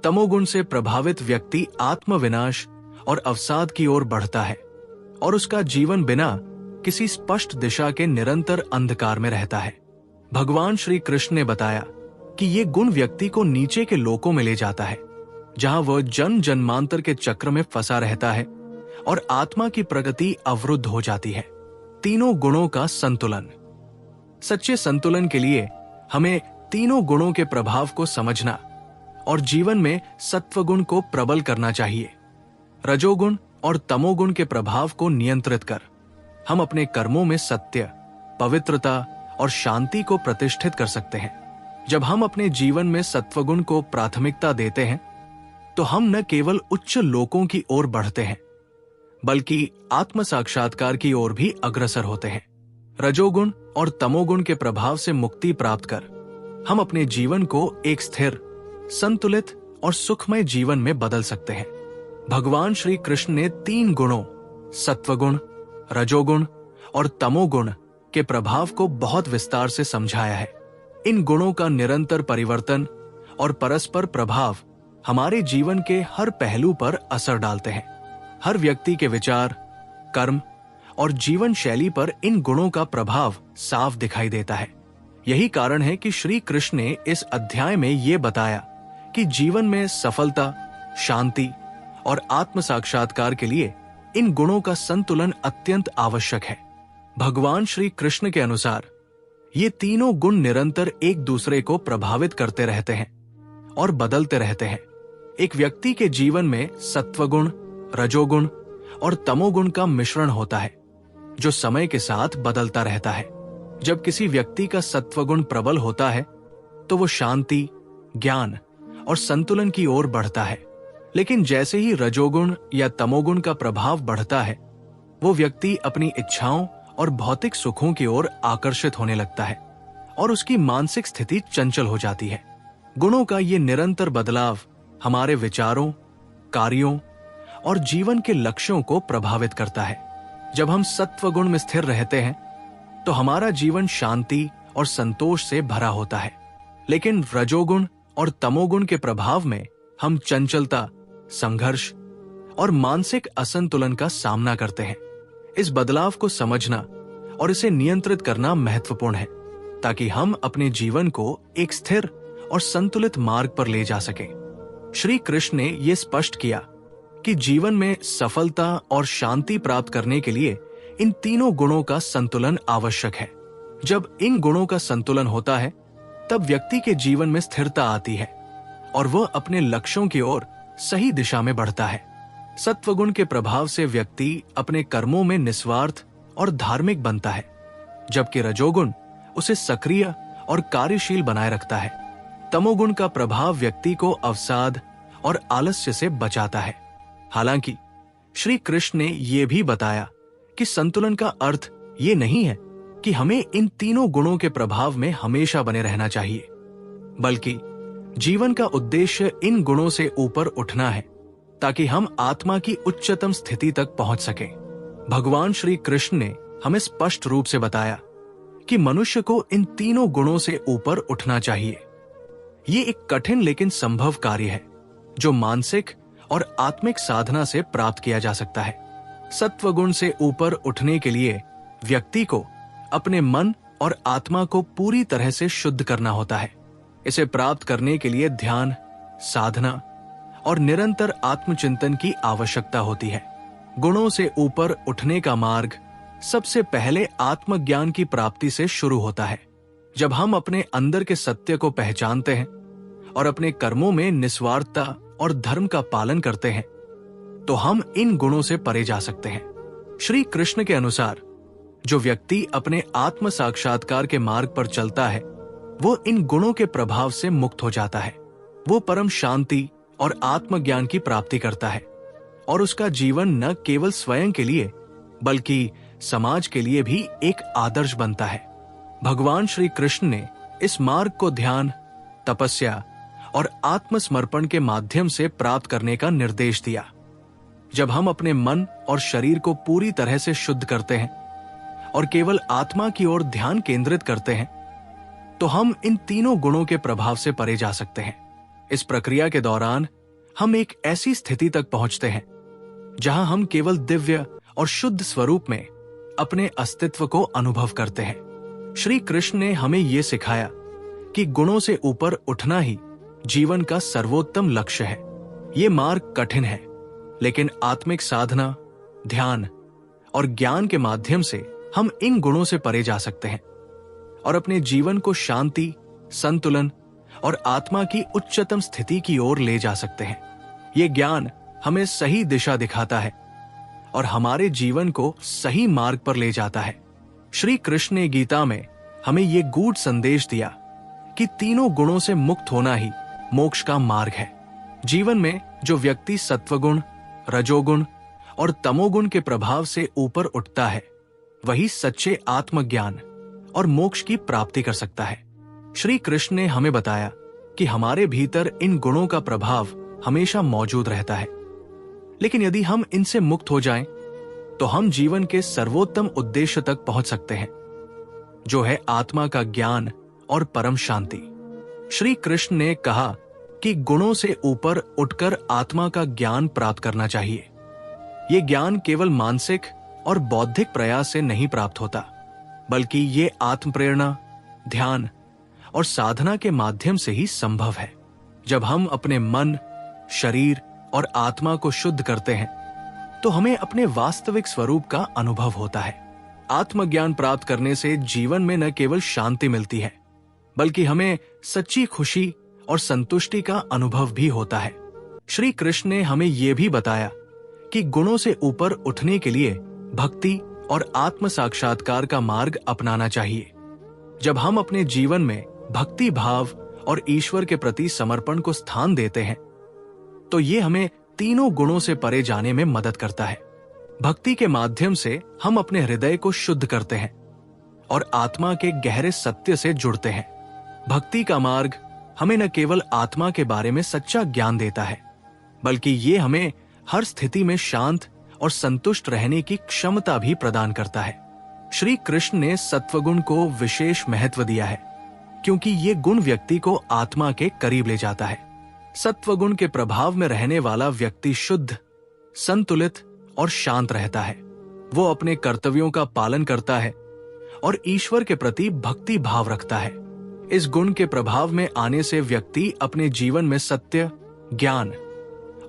तमोगुण से प्रभावित व्यक्ति आत्मविनाश और अवसाद की ओर बढ़ता है और उसका जीवन बिना किसी स्पष्ट दिशा के निरंतर अंधकार में रहता है। भगवान श्री कृष्ण ने बताया कि ये गुण व्यक्ति को नीचे के लोकों में ले जाता है, जहां वह जन्म जन्मांतर के चक्र में फंसा रहता है और आत्मा की प्रगति अवरुद्ध हो जाती है। तीनों गुणों का संतुलन। सच्चे संतुलन के लिए हमें तीनों गुणों के प्रभाव को समझना और जीवन में सत्वगुण को प्रबल करना चाहिए। रजोगुण और तमोगुण के प्रभाव को नियंत्रित कर हम अपने कर्मों में सत्य, पवित्रता और शांति को प्रतिष्ठित कर सकते हैं। जब हम अपने जीवन में सत्वगुण को प्राथमिकता देते हैं तो हम न केवल उच्च लोकों की ओर बढ़ते हैं बल्कि आत्म साक्षात्कार की ओर भी अग्रसर होते हैं। रजोगुण और तमोगुण के प्रभाव से मुक्ति प्राप्त कर हम अपने जीवन को एक स्थिर, संतुलित और सुखमय जीवन में बदल सकते हैं। भगवान श्री कृष्ण ने 3 गुणों सत्वगुण, रजोगुण और तमोगुण के प्रभाव को बहुत विस्तार से समझाया है। इन गुणों का निरंतर परिवर्तन और परस्पर प्रभाव हमारे जीवन के हर पहलू पर असर डालते हैं। हर व्यक्ति के विचार, कर्म और जीवन शैली पर इन गुणों का प्रभाव साफ दिखाई देता है। यही कारण है कि श्री कृष्ण ने इस अध्याय में ये बताया कि जीवन में सफलता, शांति और आत्म साक्षात्कार के लिए इन गुणों का संतुलन अत्यंत आवश्यक है। भगवान श्री कृष्ण के अनुसार ये तीनों गुण निरंतर एक दूसरे को प्रभावित करते रहते हैं और बदलते रहते हैं। एक व्यक्ति के जीवन में सत्वगुण, रजोगुण और तमोगुण का मिश्रण होता है जो समय के साथ बदलता रहता है। जब किसी व्यक्ति का सत्वगुण प्रबल होता है तो वो शांति, ज्ञान और संतुलन की ओर बढ़ता है। लेकिन जैसे ही रजोगुण या तमोगुण का प्रभाव बढ़ता है, वो व्यक्ति अपनी इच्छाओं और भौतिक सुखों की ओर आकर्षित होने लगता है और उसकी मानसिक स्थिति चंचल हो जाती है। गुणों का ये निरंतर बदलाव हमारे विचारों, कार्यों और जीवन के लक्ष्यों को प्रभावित करता है। जब हम सत्वगुण में स्थिर रहते हैं तो हमारा जीवन शांति और संतोष से भरा होता है। लेकिन रजोगुण और तमोगुण के प्रभाव में हम चंचलता, संघर्ष और मानसिक असंतुलन का सामना करते हैं। इस बदलाव को समझना और इसे नियंत्रित करना महत्वपूर्ण है ताकि हम अपने जीवन को एक स्थिर और संतुलित मार्ग पर ले जा सकें। श्री कृष्ण ने यह स्पष्ट किया कि जीवन में सफलता और शांति प्राप्त करने के लिए इन तीनों गुणों का संतुलन आवश्यक है। जब इन गुणों का संतुलन होता है तब व्यक्ति के जीवन में स्थिरता आती है और वह अपने लक्ष्यों की ओर सही दिशा में बढ़ता है। सत्वगुण के प्रभाव से व्यक्ति अपने कर्मों में निस्वार्थ और धार्मिक बनता है, जबकि रजोगुण उसे सक्रिय और कार्यशील बनाए रखता है। तमोगुण का प्रभाव व्यक्ति को अवसाद और आलस्य से बचाता है। हालांकि श्री कृष्ण ने यह भी बताया कि संतुलन का अर्थ ये नहीं है कि हमें इन तीनों गुणों के प्रभाव में हमेशा बने रहना चाहिए, बल्कि जीवन का उद्देश्य इन गुणों से ऊपर उठना है ताकि हम आत्मा की उच्चतम स्थिति तक पहुंच सकें। भगवान श्री कृष्ण ने हमें स्पष्ट रूप से बताया कि मनुष्य को इन तीनों गुणों से ऊपर उठना चाहिए। ये एक कठिन लेकिन संभव कार्य है जो मानसिक और आत्मिक साधना से प्राप्त किया जा सकता है। सत्वगुण से ऊपर उठने के लिए व्यक्ति को अपने मन और आत्मा को पूरी तरह से शुद्ध करना होता है। इसे प्राप्त करने के लिए ध्यान, साधना और निरंतर आत्मचिंतन की आवश्यकता होती है। गुणों से ऊपर उठने का मार्ग सबसे पहले आत्मज्ञान की प्राप्ति से शुरू होता है। जब हम अपने अंदर के सत्य को पहचानते हैं और अपने कर्मों में निस्वार्थता और धर्म का पालन करते हैं तो हम इन गुणों से परे जा सकते हैं। श्री कृष्ण के अनुसार जो व्यक्ति अपने आत्म साक्षात्कार के मार्ग पर चलता है वो इन गुणों के प्रभाव से मुक्त हो जाता है। वो परम शांति और आत्मज्ञान की प्राप्ति करता है और उसका जीवन न केवल स्वयं के लिए बल्कि समाज के लिए भी एक आदर्श बनता है। भगवान श्री कृष्ण ने इस मार्ग को ध्यान, तपस्या और आत्मसमर्पण के माध्यम से प्राप्त करने का निर्देश दिया। जब हम अपने मन और शरीर को पूरी तरह से शुद्ध करते हैं और केवल आत्मा की ओर ध्यान केंद्रित करते हैं, तो हम इन तीनों गुणों के प्रभाव से परे जा सकते हैं। इस प्रक्रिया के दौरान हम एक ऐसी स्थिति तक पहुंचते हैं जहां हम केवल दिव्य और शुद्ध स्वरूप में अपने अस्तित्व को अनुभव करते हैं। श्री कृष्ण ने हमें यह सिखाया कि गुणों से ऊपर उठना ही जीवन का सर्वोत्तम लक्ष्य है। ये मार्ग कठिन है, लेकिन आत्मिक साधना, ध्यान और ज्ञान के माध्यम से हम इन गुणों से परे जा सकते हैं और अपने जीवन को शांति, संतुलन और आत्मा की उच्चतम स्थिति की ओर ले जा सकते हैं। ये ज्ञान हमें सही दिशा दिखाता है और हमारे जीवन को सही मार्ग पर ले जाता है। श्री कृष्ण ने गीता में हमें ये गूढ़ संदेश दिया कि तीनों गुणों से मुक्त होना ही मोक्ष का मार्ग है। जीवन में जो व्यक्ति सत्वगुण, रजोगुण और तमोगुण के प्रभाव से ऊपर उठता है, वही सच्चे आत्मज्ञान और मोक्ष की प्राप्ति कर सकता है। श्री कृष्ण ने हमें बताया कि हमारे भीतर इन गुणों का प्रभाव हमेशा मौजूद रहता है, लेकिन यदि हम इनसे मुक्त हो जाएं, तो हम जीवन के सर्वोत्तम उद्देश्य तक पहुंच सकते हैं, जो है आत्मा का ज्ञान और परम शांति। श्री कृष्ण ने कहा कि गुणों से ऊपर उठकर आत्मा का ज्ञान प्राप्त करना चाहिए। ये ज्ञान केवल मानसिक और बौद्धिक प्रयास से नहीं प्राप्त होता, बल्कि ये आत्म प्रेरणा, ध्यान और साधना के माध्यम से ही संभव है। जब हम अपने मन, शरीर और आत्मा को शुद्ध करते हैं, तो हमें अपने वास्तविक स्वरूप का अनुभव होता है। आत्मज्ञान प्राप्त करने से जीवन में न केवल शांति मिलती है, बल्कि हमें सच्ची खुशी और संतुष्टि का अनुभव भी होता है। श्री कृष्ण ने हमें यह भी बताया कि गुणों से ऊपर उठने के लिए भक्ति और आत्म साक्षात्कार का मार्ग अपनाना चाहिए। जब हम अपने जीवन में भक्ति भाव और ईश्वर के प्रति समर्पण को स्थान देते हैं, तो ये हमें तीनों गुणों से परे जाने में मदद करता है। भक्ति के माध्यम से हम अपने हृदय को शुद्ध करते हैं और आत्मा के गहरे सत्य से जुड़ते हैं। भक्ति का मार्ग हमें न केवल आत्मा के बारे में सच्चा ज्ञान देता है, बल्कि ये हमें हर स्थिति में शांत और संतुष्ट रहने की क्षमता भी प्रदान करता है। श्री कृष्ण ने सत्वगुण को विशेष महत्व दिया है, क्योंकि ये गुण व्यक्ति को आत्मा के करीब ले जाता है। सत्वगुण के प्रभाव में रहने वाला व्यक्ति शुद्ध, संतुलित और शांत रहता है। वो अपने कर्तव्यों का पालन करता है और ईश्वर के प्रति भक्ति भाव रखता है। इस गुण के प्रभाव में आने से व्यक्ति अपने जीवन में सत्य, ज्ञान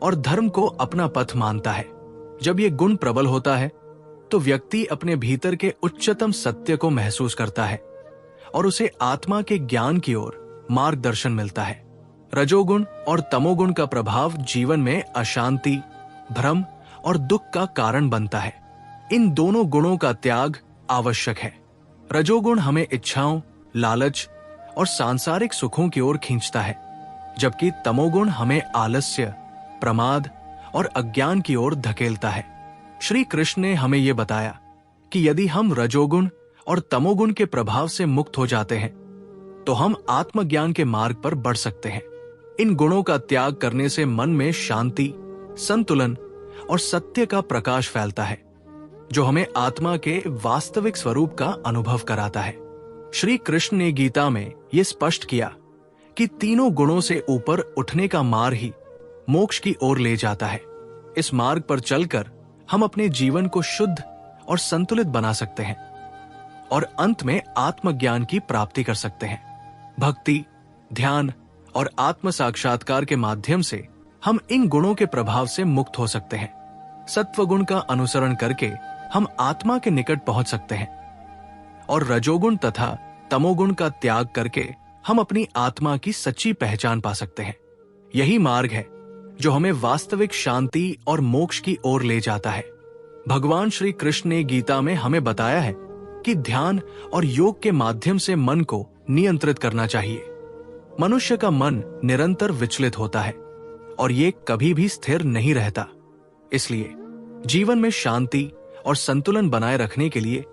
और धर्म को अपना पथ मानता है। जब ये गुण प्रबल होता है, तो व्यक्ति अपने भीतर के उच्चतम सत्य को महसूस करता है और उसे आत्मा के ज्ञान की ओर मार्गदर्शन मिलता है। रजोगुण और तमोगुण का प्रभाव जीवन में अशांति, भ्रम और दुख का कारण बनता है। इन दोनों गुणों का त्याग आवश्यक है। रजोगुण हमें इच्छाओं, लालच और सांसारिक सुखों की ओर खींचता है, जबकि तमोगुण हमें आलस्य, प्रमाद और अज्ञान की ओर धकेलता है। श्री कृष्ण ने हमें यह बताया कि यदि हम रजोगुण और तमोगुण के प्रभाव से मुक्त हो जाते हैं, तो हम आत्मज्ञान के मार्ग पर बढ़ सकते हैं। इन गुणों का त्याग करने से मन में शांति, संतुलन और सत्य का प्रकाश फैलता है, जो हमें आत्मा के वास्तविक स्वरूप का अनुभव कराता है। श्री कृष्ण ने गीता में यह स्पष्ट किया कि तीनों गुणों से ऊपर उठने का मार्ग ही मोक्ष की ओर ले जाता है। इस मार्ग पर चलकर हम अपने जीवन को शुद्ध और संतुलित बना सकते हैं और अंत में आत्मज्ञान की प्राप्ति कर सकते हैं। भक्ति, ध्यान और आत्म साक्षात्कार के माध्यम से हम इन गुणों के प्रभाव से मुक्त हो सकते हैं। सत्वगुण का अनुसरण करके हम आत्मा के निकट पहुंच सकते हैं और रजोगुण तथा तमोगुण का त्याग करके हम अपनी आत्मा की सच्ची पहचान पा सकते हैं। यही मार्ग है जो हमें वास्तविक शांति और मोक्ष की ओर ले जाता है। भगवान श्री कृष्ण ने गीता में हमें बताया है कि ध्यान और योग के माध्यम से मन को नियंत्रित करना चाहिए। मनुष्य का मन निरंतर विचलित होता है और ये कभी भी स्थिर नहीं रहता। इसलिए जीवन में शांति और संतुलन बनाए रखने के लिए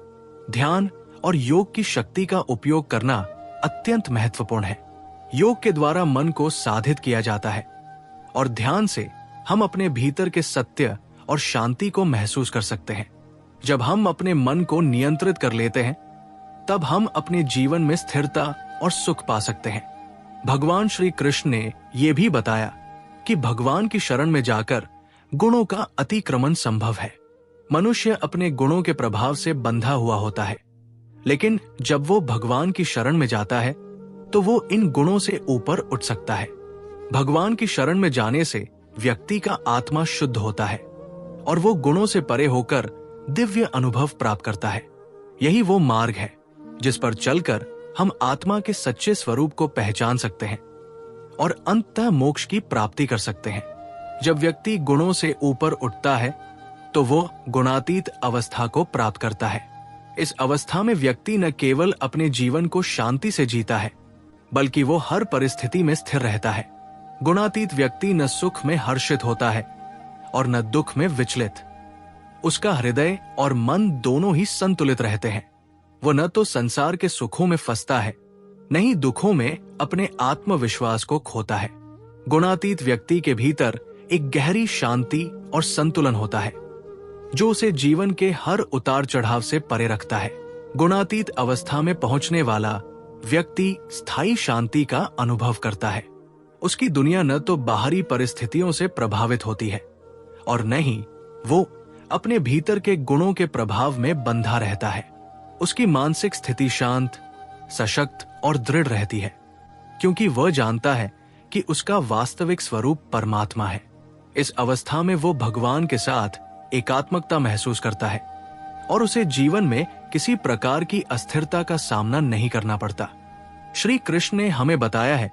ध्यान और योग की शक्ति का उपयोग करना अत्यंत महत्वपूर्ण है। योग के द्वारा मन को साधित किया जाता है और ध्यान से हम अपने भीतर के सत्य और शांति को महसूस कर सकते हैं। जब हम अपने मन को नियंत्रित कर लेते हैं, तब हम अपने जीवन में स्थिरता और सुख पा सकते हैं। भगवान श्री कृष्ण ने यह भी बताया कि भगवान की शरण में जाकर गुणों का अतिक्रमण संभव है। मनुष्य अपने गुणों के प्रभाव से बंधा हुआ होता है, लेकिन जब वो भगवान की शरण में जाता है तो वो इन गुणों से ऊपर उठ सकता है। भगवान की शरण में जाने से व्यक्ति का आत्मा शुद्ध होता है और वो गुणों से परे होकर दिव्य अनुभव प्राप्त करता है। यही वो मार्ग है जिस पर चलकर हम आत्मा के सच्चे स्वरूप को पहचान सकते हैं और अंततः मोक्ष की प्राप्ति कर सकते हैं। जब व्यक्ति गुणों से ऊपर उठता है तो वो गुणातीत अवस्था को प्राप्त करता है। इस अवस्था में व्यक्ति न केवल अपने जीवन को शांति से जीता है, बल्कि वो हर परिस्थिति में स्थिर रहता है। गुणातीत व्यक्ति न सुख में हर्षित होता है और न दुख में विचलित। उसका हृदय और मन दोनों ही संतुलित रहते हैं। वो न तो संसार के सुखों में फंसता है, न ही दुखों में अपने आत्मविश्वास को खोता है। गुणातीत व्यक्ति के भीतर एक गहरी शांति और संतुलन होता है जो उसे जीवन के हर उतार चढ़ाव से परे रखता है। गुणातीत अवस्था में पहुंचने वाला व्यक्ति स्थायी शांति का अनुभव करता है। उसकी दुनिया न तो बाहरी परिस्थितियों से प्रभावित होती है और न ही वो अपने भीतर के गुणों के प्रभाव में बंधा रहता है। उसकी मानसिक स्थिति शांत, सशक्त और दृढ़ रहती है, क्योंकि वह जानता है कि उसका वास्तविक स्वरूप परमात्मा है। इस अवस्था में वो भगवान के साथ एकात्मकता महसूस करता है और उसे जीवन में किसी प्रकार की अस्थिरता का सामना नहीं करना पड़ता। श्री कृष्ण ने हमें बताया है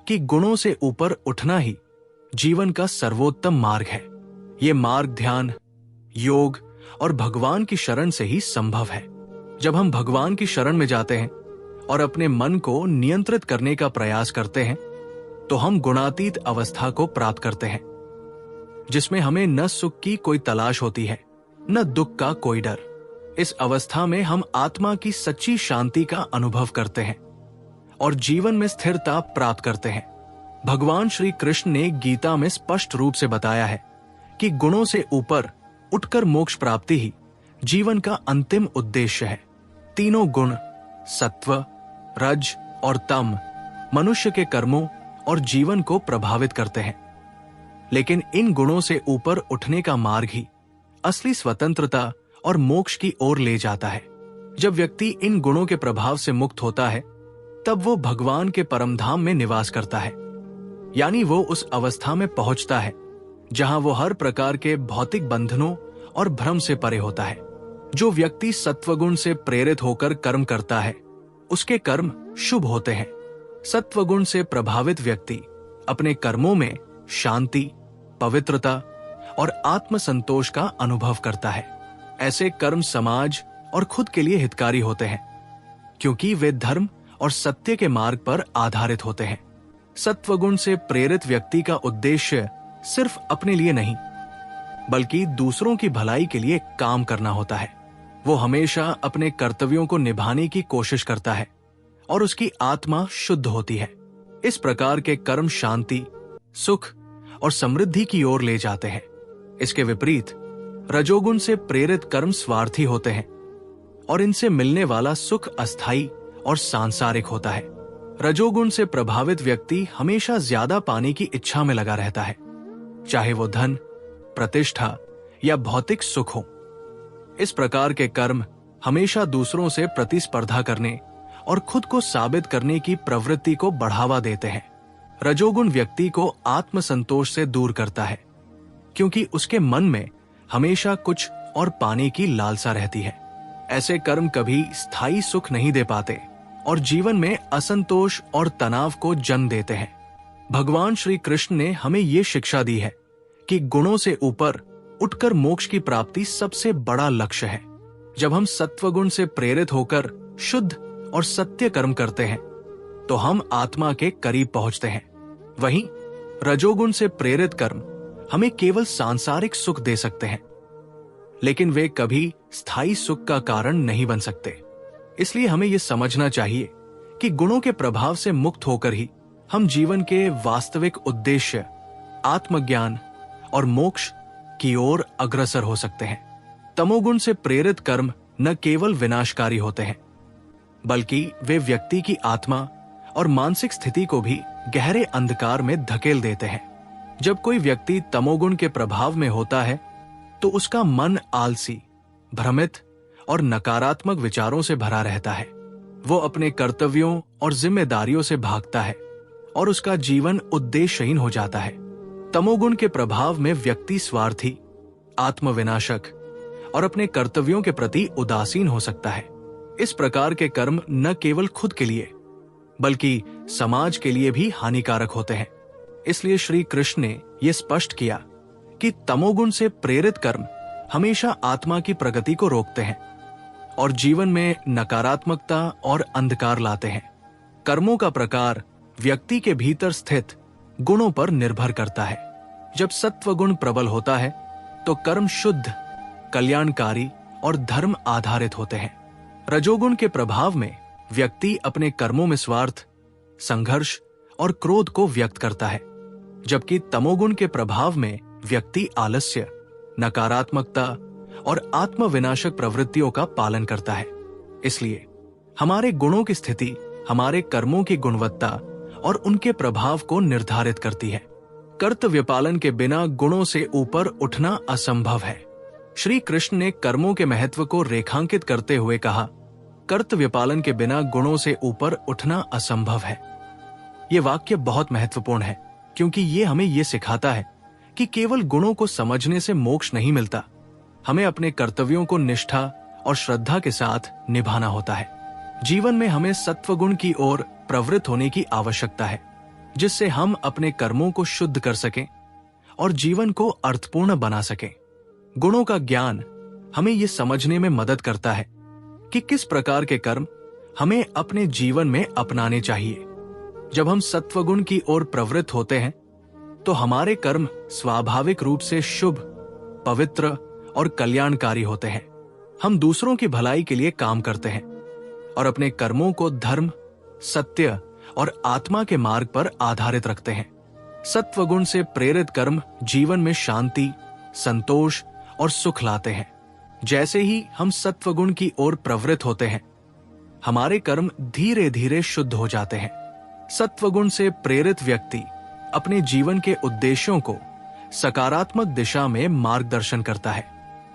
कि गुणों से ऊपर उठना ही जीवन का सर्वोत्तम मार्ग है। ये मार्ग ध्यान, योग और भगवान की शरण से ही संभव है। जब हम भगवान की शरण में जाते हैं और अपने मन को नियंत्रित करने का प्रयास करते हैं, तो हम गुणातीत अवस्था को प्राप्त करते हैं, जिसमें हमें न सुख की कोई तलाश होती है, न दुख का कोई डर। इस अवस्था में हम आत्मा की सच्ची शांति का अनुभव करते हैं और जीवन में स्थिरता प्राप्त करते हैं। भगवान श्री कृष्ण ने गीता में स्पष्ट रूप से बताया है कि गुणों से ऊपर उठकर मोक्ष प्राप्ति ही जीवन का अंतिम उद्देश्य है। तीनों गुण, सत्व, रज और तम, मनुष्य के कर्मों और जीवन को प्रभावित करते हैं, लेकिन इन गुणों से ऊपर उठने का मार्ग ही असली स्वतंत्रता और मोक्ष की ओर ले जाता है। जब व्यक्ति इन गुणों के प्रभाव से मुक्त होता है, तब वो भगवान के परमधाम में निवास करता है, यानी वो उस अवस्था में पहुंचता है जहां वो हर प्रकार के भौतिक बंधनों और भ्रम से परे होता है। जो व्यक्ति सत्वगुण से प्रेरित होकर कर्म करता है, उसके कर्म शुभ होते हैं। सत्वगुण से प्रभावित व्यक्ति अपने कर्मों में शांति, पवित्रता और आत्मसंतोष का अनुभव करता है। ऐसे कर्म समाज और खुद के लिए हितकारी होते हैं, क्योंकि वे धर्म और सत्य के मार्ग पर आधारित होते हैं। सत्वगुण से प्रेरित व्यक्ति का उद्देश्य सिर्फ अपने लिए नहीं, बल्कि दूसरों की भलाई के लिए काम करना होता है। वो हमेशा अपने कर्तव्यों को निभाने की कोशिश करता है और उसकी आत्मा शुद्ध होती है। इस प्रकार के कर्म शांति, सुख और समृद्धि की ओर ले जाते हैं। इसके विपरीत रजोगुण से प्रेरित कर्म स्वार्थी होते हैं और इनसे मिलने वाला सुख अस्थायी और सांसारिक होता है। रजोगुण से प्रभावित व्यक्ति हमेशा ज्यादा पाने की इच्छा में लगा रहता है, चाहे वो धन, प्रतिष्ठा या भौतिक सुख हो। इस प्रकार के कर्म हमेशा दूसरों से प्रतिस्पर्धा करने और खुद को साबित करने की प्रवृत्ति को बढ़ावा देते हैं। रजोगुण व्यक्ति को आत्मसंतोष से दूर करता है, क्योंकि उसके मन में हमेशा कुछ और पाने की लालसा रहती है। ऐसे कर्म कभी स्थायी सुख नहीं दे पाते और जीवन में असंतोष और तनाव को जन्म देते हैं। भगवान श्री कृष्ण ने हमें ये शिक्षा दी है कि गुणों से ऊपर उठकर मोक्ष की प्राप्ति सबसे बड़ा लक्ष्य है। जब हम सत्वगुण से प्रेरित होकर शुद्ध और सत्य कर्म करते हैं, तो हम आत्मा के करीब पहुंचते हैं। वहीं रजोगुण से प्रेरित कर्म हमें केवल सांसारिक सुख दे सकते हैं, लेकिन वे कभी स्थायी सुख का कारण नहीं बन सकते। इसलिए हमें यह समझना चाहिए कि गुणों के प्रभाव से मुक्त होकर ही हम जीवन के वास्तविक उद्देश्य, आत्मज्ञान और मोक्ष की ओर अग्रसर हो सकते हैं। तमोगुण से प्रेरित कर्म न केवल विनाशकारी होते हैं, बल्कि वे व्यक्ति की आत्मा और मानसिक स्थिति को भी गहरे अंधकार में धकेल देते हैं। जब कोई व्यक्ति तमोगुण के प्रभाव में होता है तो उसका मन आलसी, भ्रमित और नकारात्मक विचारों से भरा रहता है। वो अपने कर्तव्यों और जिम्मेदारियों से भागता है और उसका जीवन उद्देश्यहीन हो जाता है। तमोगुण के प्रभाव में व्यक्ति स्वार्थी, आत्मविनाशक और अपने कर्तव्यों के प्रति उदासीन हो सकता है। इस प्रकार के कर्म न केवल खुद के लिए बल्कि समाज के लिए भी हानिकारक होते हैं। इसलिए श्री कृष्ण ने यह स्पष्ट किया कि तमोगुण से प्रेरित कर्म हमेशा आत्मा की प्रगति को रोकते हैं और जीवन में नकारात्मकता और अंधकार लाते हैं। कर्मों का प्रकार व्यक्ति के भीतर स्थित गुणों पर निर्भर करता है। जब सत्व गुण प्रबल होता है तो कर्म शुद्ध, कल्याणकारी और धर्म आधारित होते हैं। रजोगुण के प्रभाव में व्यक्ति अपने कर्मों में स्वार्थ, संघर्ष और क्रोध को व्यक्त करता है, जबकि तमोगुण के प्रभाव में व्यक्ति आलस्य, नकारात्मकता और आत्मविनाशक प्रवृत्तियों का पालन करता है। इसलिए हमारे गुणों की स्थिति हमारे कर्मों की गुणवत्ता और उनके प्रभाव को निर्धारित करती है। कर्तव्य पालन के बिना गुणों से ऊपर उठना असंभव है। श्री कृष्ण ने कर्मों के महत्व को रेखांकित करते हुए कहा, कर्तव्य पालन के बिना गुणों से ऊपर उठना असंभव है। यह वाक्य बहुत महत्वपूर्ण है क्योंकि ये हमें यह सिखाता है कि केवल गुणों को समझने से मोक्ष नहीं मिलता। हमें अपने कर्तव्यों को निष्ठा और श्रद्धा के साथ निभाना होता है। जीवन में हमें सत्वगुण की ओर प्रवृत्त होने की आवश्यकता है, जिससे हम अपने कर्मों को शुद्ध कर सकें और जीवन को अर्थपूर्ण बना सकें। गुणों का ज्ञान हमें यह समझने में मदद करता है कि किस प्रकार के कर्म हमें अपने जीवन में अपनाने चाहिए। जब हम सत्वगुण की ओर प्रवृत्त होते हैं तो हमारे कर्म स्वाभाविक रूप से शुभ, पवित्र और कल्याणकारी होते हैं। हम दूसरों की भलाई के लिए काम करते हैं और अपने कर्मों को धर्म, सत्य और आत्मा के मार्ग पर आधारित रखते हैं। सत्वगुण से प्रेरित कर्म जीवन में शांति, संतोष और सुख लाते हैं। जैसे ही हम सत्वगुण की ओर प्रवृत्त होते हैं, हमारे कर्म धीरे धीरे शुद्ध हो जाते हैं। सत्वगुण से प्रेरित व्यक्ति अपने जीवन के उद्देश्यों को सकारात्मक दिशा में मार्गदर्शन करता है।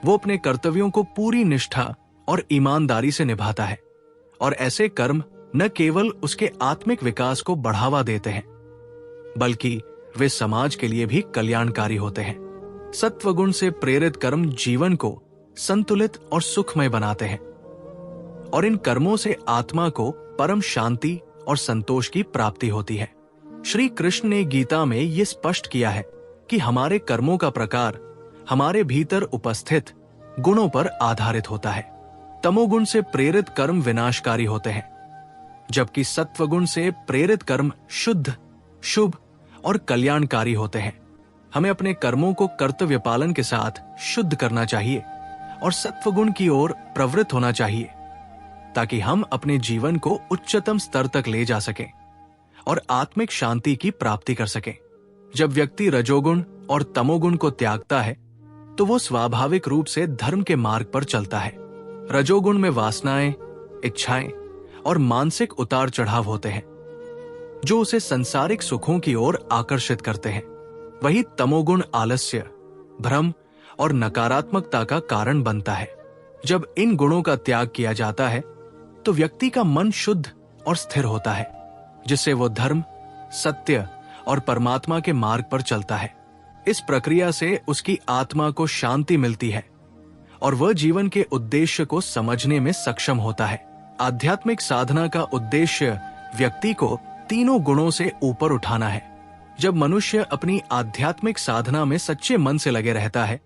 वो अपने कर्तव्यों को पूरी निष्ठा और ईमानदारी से निभाता है और ऐसे कर्म न केवल उसके आत्मिक विकास को बढ़ावा देते हैं, बल्कि वे समाज के लिए भी कल्याणकारी होते हैं। सत्वगुण से प्रेरित कर्म जीवन को संतुलित और सुखमय बनाते हैं और इन कर्मों से आत्मा को परम शांति और संतोष की प्राप्ति होती है। श्री कृष्ण ने गीता में यह स्पष्ट किया है कि हमारे कर्मों का प्रकार हमारे भीतर उपस्थित गुणों पर आधारित होता है। तमोगुण से प्रेरित कर्म विनाशकारी होते हैं, जबकि सत्वगुण से प्रेरित कर्म शुद्ध, शुभ और कल्याणकारी होते हैं। हमें अपने कर्मों को कर्तव्य पालन के साथ शुद्ध करना चाहिए और सत्वगुण की ओर प्रवृत्त होना चाहिए, ताकि हम अपने जीवन को उच्चतम स्तर तक ले जा सकें और आत्मिक शांति की प्राप्ति कर सकें। जब व्यक्ति रजोगुण और तमोगुण को त्यागता है तो वो स्वाभाविक रूप से धर्म के मार्ग पर चलता है। रजोगुण में वासनाएं, इच्छाएं और मानसिक उतार चढ़ाव होते हैं जो उसे संसारिक सुखों की ओर आकर्षित करते हैं। वही तमोगुण आलस्य, भ्रम और नकारात्मकता का कारण बनता है। जब इन गुणों का त्याग किया जाता है तो व्यक्ति का मन शुद्ध और स्थिर होता है, जिससे वो धर्म, सत्य और परमात्मा के मार्ग पर चलता है। इस प्रक्रिया से उसकी आत्मा को शांति मिलती है और वह जीवन के उद्देश्य को समझने में सक्षम होता है। आध्यात्मिक साधना का उद्देश्य व्यक्ति को तीनों गुणों से ऊपर उठाना है। जब मनुष्य अपनी आध्यात्मिक साधना में सच्चे मन से लगे रहता है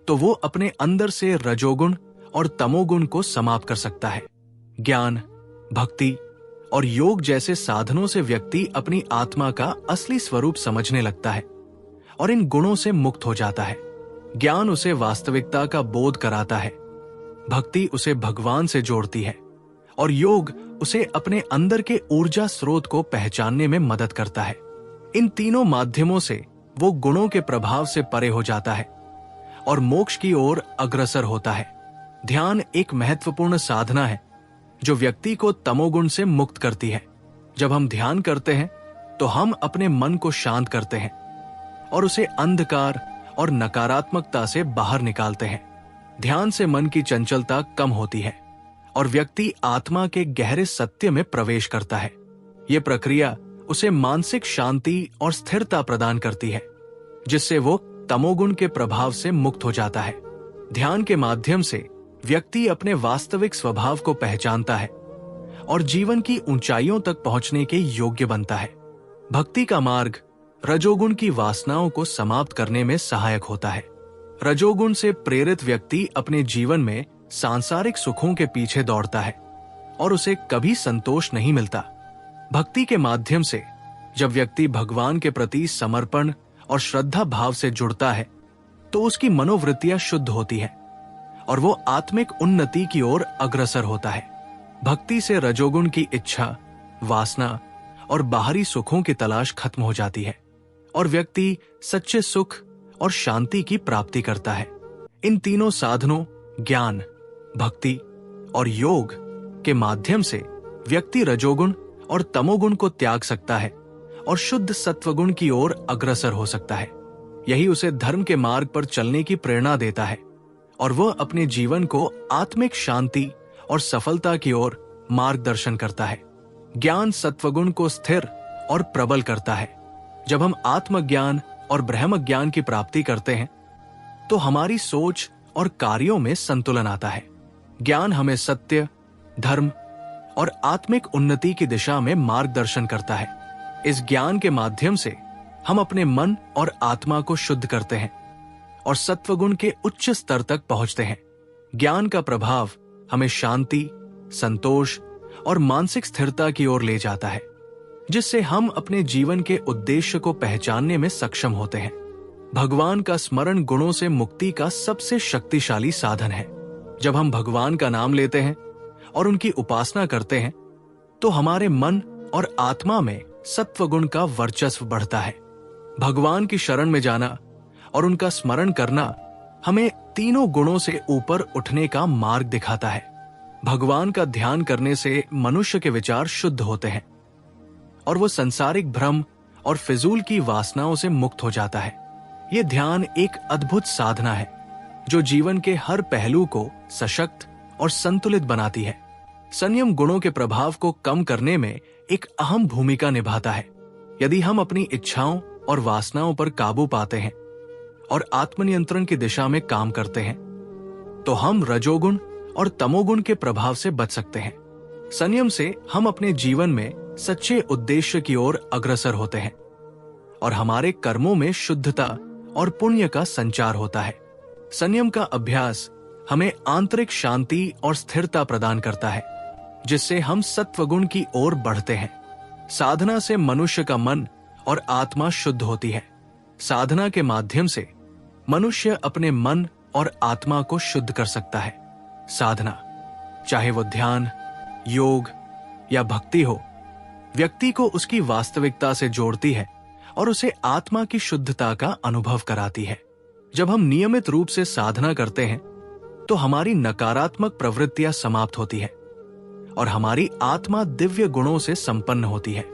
तो वो अपने अंदर से रजोगुण और तमोगुण को समाप्त कर सकता है। ज्ञान, भक्ति और योग जैसे साधनों से व्यक्ति अपनी आत्मा का असली स्वरूप समझने लगता है और इन गुणों से मुक्त हो जाता है। ज्ञान उसे वास्तविकता का बोध कराता है, भक्ति उसे भगवान से जोड़ती है और योग उसे अपने अंदर के ऊर्जा स्रोत को पहचानने में मदद करता है। इन तीनों माध्यमों से वो गुणों के प्रभाव से परे हो जाता है और मोक्ष की ओर अग्रसर होता है। ध्यान एक महत्वपूर्ण साधना है जो व्यक्ति को तमोगुण से मुक्त करती है। जब हम ध्यान करते हैं तो हम अपने मन को शांत करते हैं और उसे अंधकार और नकारात्मकता से बाहर निकालते हैं। ध्यान से मन की चंचलता कम होती है और व्यक्ति आत्मा के गहरे सत्य में प्रवेश करता है। यह प्रक्रिया उसे मानसिक शांति और स्थिरता प्रदान करती है, जिससे वो तमोगुण के प्रभाव से मुक्त हो जाता है। ध्यान के माध्यम से व्यक्ति अपने वास्तविक स्वभाव को पहचानता है और जीवन की ऊंचाइयों तक पहुंचने के योग्य बनता है। भक्ति का मार्ग रजोगुण की वासनाओं को समाप्त करने में सहायक होता है। रजोगुण से प्रेरित व्यक्ति अपने जीवन में सांसारिक सुखों के पीछे दौड़ता है और उसे कभी संतोष नहीं मिलता। भक्ति के माध्यम से जब व्यक्ति भगवान के प्रति समर्पण और श्रद्धा भाव से जुड़ता है तो उसकी मनोवृत्तियां शुद्ध होती है और वो आत्मिक उन्नति की ओर अग्रसर होता है। भक्ति से रजोगुण की इच्छा, वासना और बाहरी सुखों की तलाश खत्म हो जाती है और व्यक्ति सच्चे सुख और शांति की प्राप्ति करता है। इन तीनों साधनों ज्ञान, भक्ति और योग के माध्यम से व्यक्ति रजोगुण और तमोगुण को त्याग सकता है और शुद्ध सत्वगुण की ओर अग्रसर हो सकता है। यही उसे धर्म के मार्ग पर चलने की प्रेरणा देता है और वह अपने जीवन को आत्मिक शांति और सफलता की ओर मार्गदर्शन करता है। ज्ञान सत्वगुण को स्थिर और प्रबल करता है। जब हम आत्मज्ञान और ब्रह्म ज्ञान की प्राप्ति करते हैं तो हमारी सोच और कार्यों में संतुलन आता है। ज्ञान हमें सत्य, धर्म और आत्मिक उन्नति की दिशा में मार्गदर्शन करता है। इस ज्ञान के माध्यम से हम अपने मन और आत्मा को शुद्ध करते हैं और सत्वगुण के उच्च स्तर तक पहुंचते हैं। ज्ञान का प्रभाव हमें शांति, संतोष और मानसिक स्थिरता की ओर ले जाता है, जिससे हम अपने जीवन के उद्देश्य को पहचानने में सक्षम होते हैं। भगवान का स्मरण गुणों से मुक्ति का सबसे शक्तिशाली साधन है। जब हम भगवान का नाम लेते हैं और उनकी उपासना करते हैं तो हमारे मन और आत्मा में सत्वगुण का वर्चस्व बढ़ता है। भगवान की शरण में जाना और उनका स्मरण करना हमें तीनों गुणों से ऊपर उठने का मार्ग दिखाता है। भगवान का ध्यान करने से मनुष्य के विचार शुद्ध होते हैं और वो संसारिक भ्रम और फिजूल की वासनाओं से मुक्त हो जाता है। ये ध्यान एक अद्भुत साधना है जो जीवन के हर पहलू को सशक्त और संतुलित बनाती है। संयम गुणों के प्रभाव को कम करने में एक अहम भूमिका निभाता है। यदि हम अपनी इच्छाओं और वासनाओं पर काबू पाते हैं और आत्मनियंत्रण की दिशा में काम करते हैं तो हम रजोगुण और तमोगुण के प्रभाव से बच सकते हैं। संयम से हम अपने जीवन में सच्चे उद्देश्य की ओर अग्रसर होते हैं और हमारे कर्मों में शुद्धता और पुण्य का संचार होता है। संयम का अभ्यास हमें आंतरिक शांति और स्थिरता प्रदान करता है, जिससे हम सत्वगुण की ओर बढ़ते हैं। साधना से मनुष्य का मन और आत्मा शुद्ध होती है। साधना के माध्यम से मनुष्य अपने मन और आत्मा को शुद्ध कर सकता है। साधना, चाहे वो ध्यान, योग या भक्ति हो, व्यक्ति को उसकी वास्तविकता से जोड़ती है और उसे आत्मा की शुद्धता का अनुभव कराती है। जब हम नियमित रूप से साधना करते हैं तो हमारी नकारात्मक प्रवृत्तियां समाप्त होती है और हमारी आत्मा दिव्य गुणों से संपन्न होती है।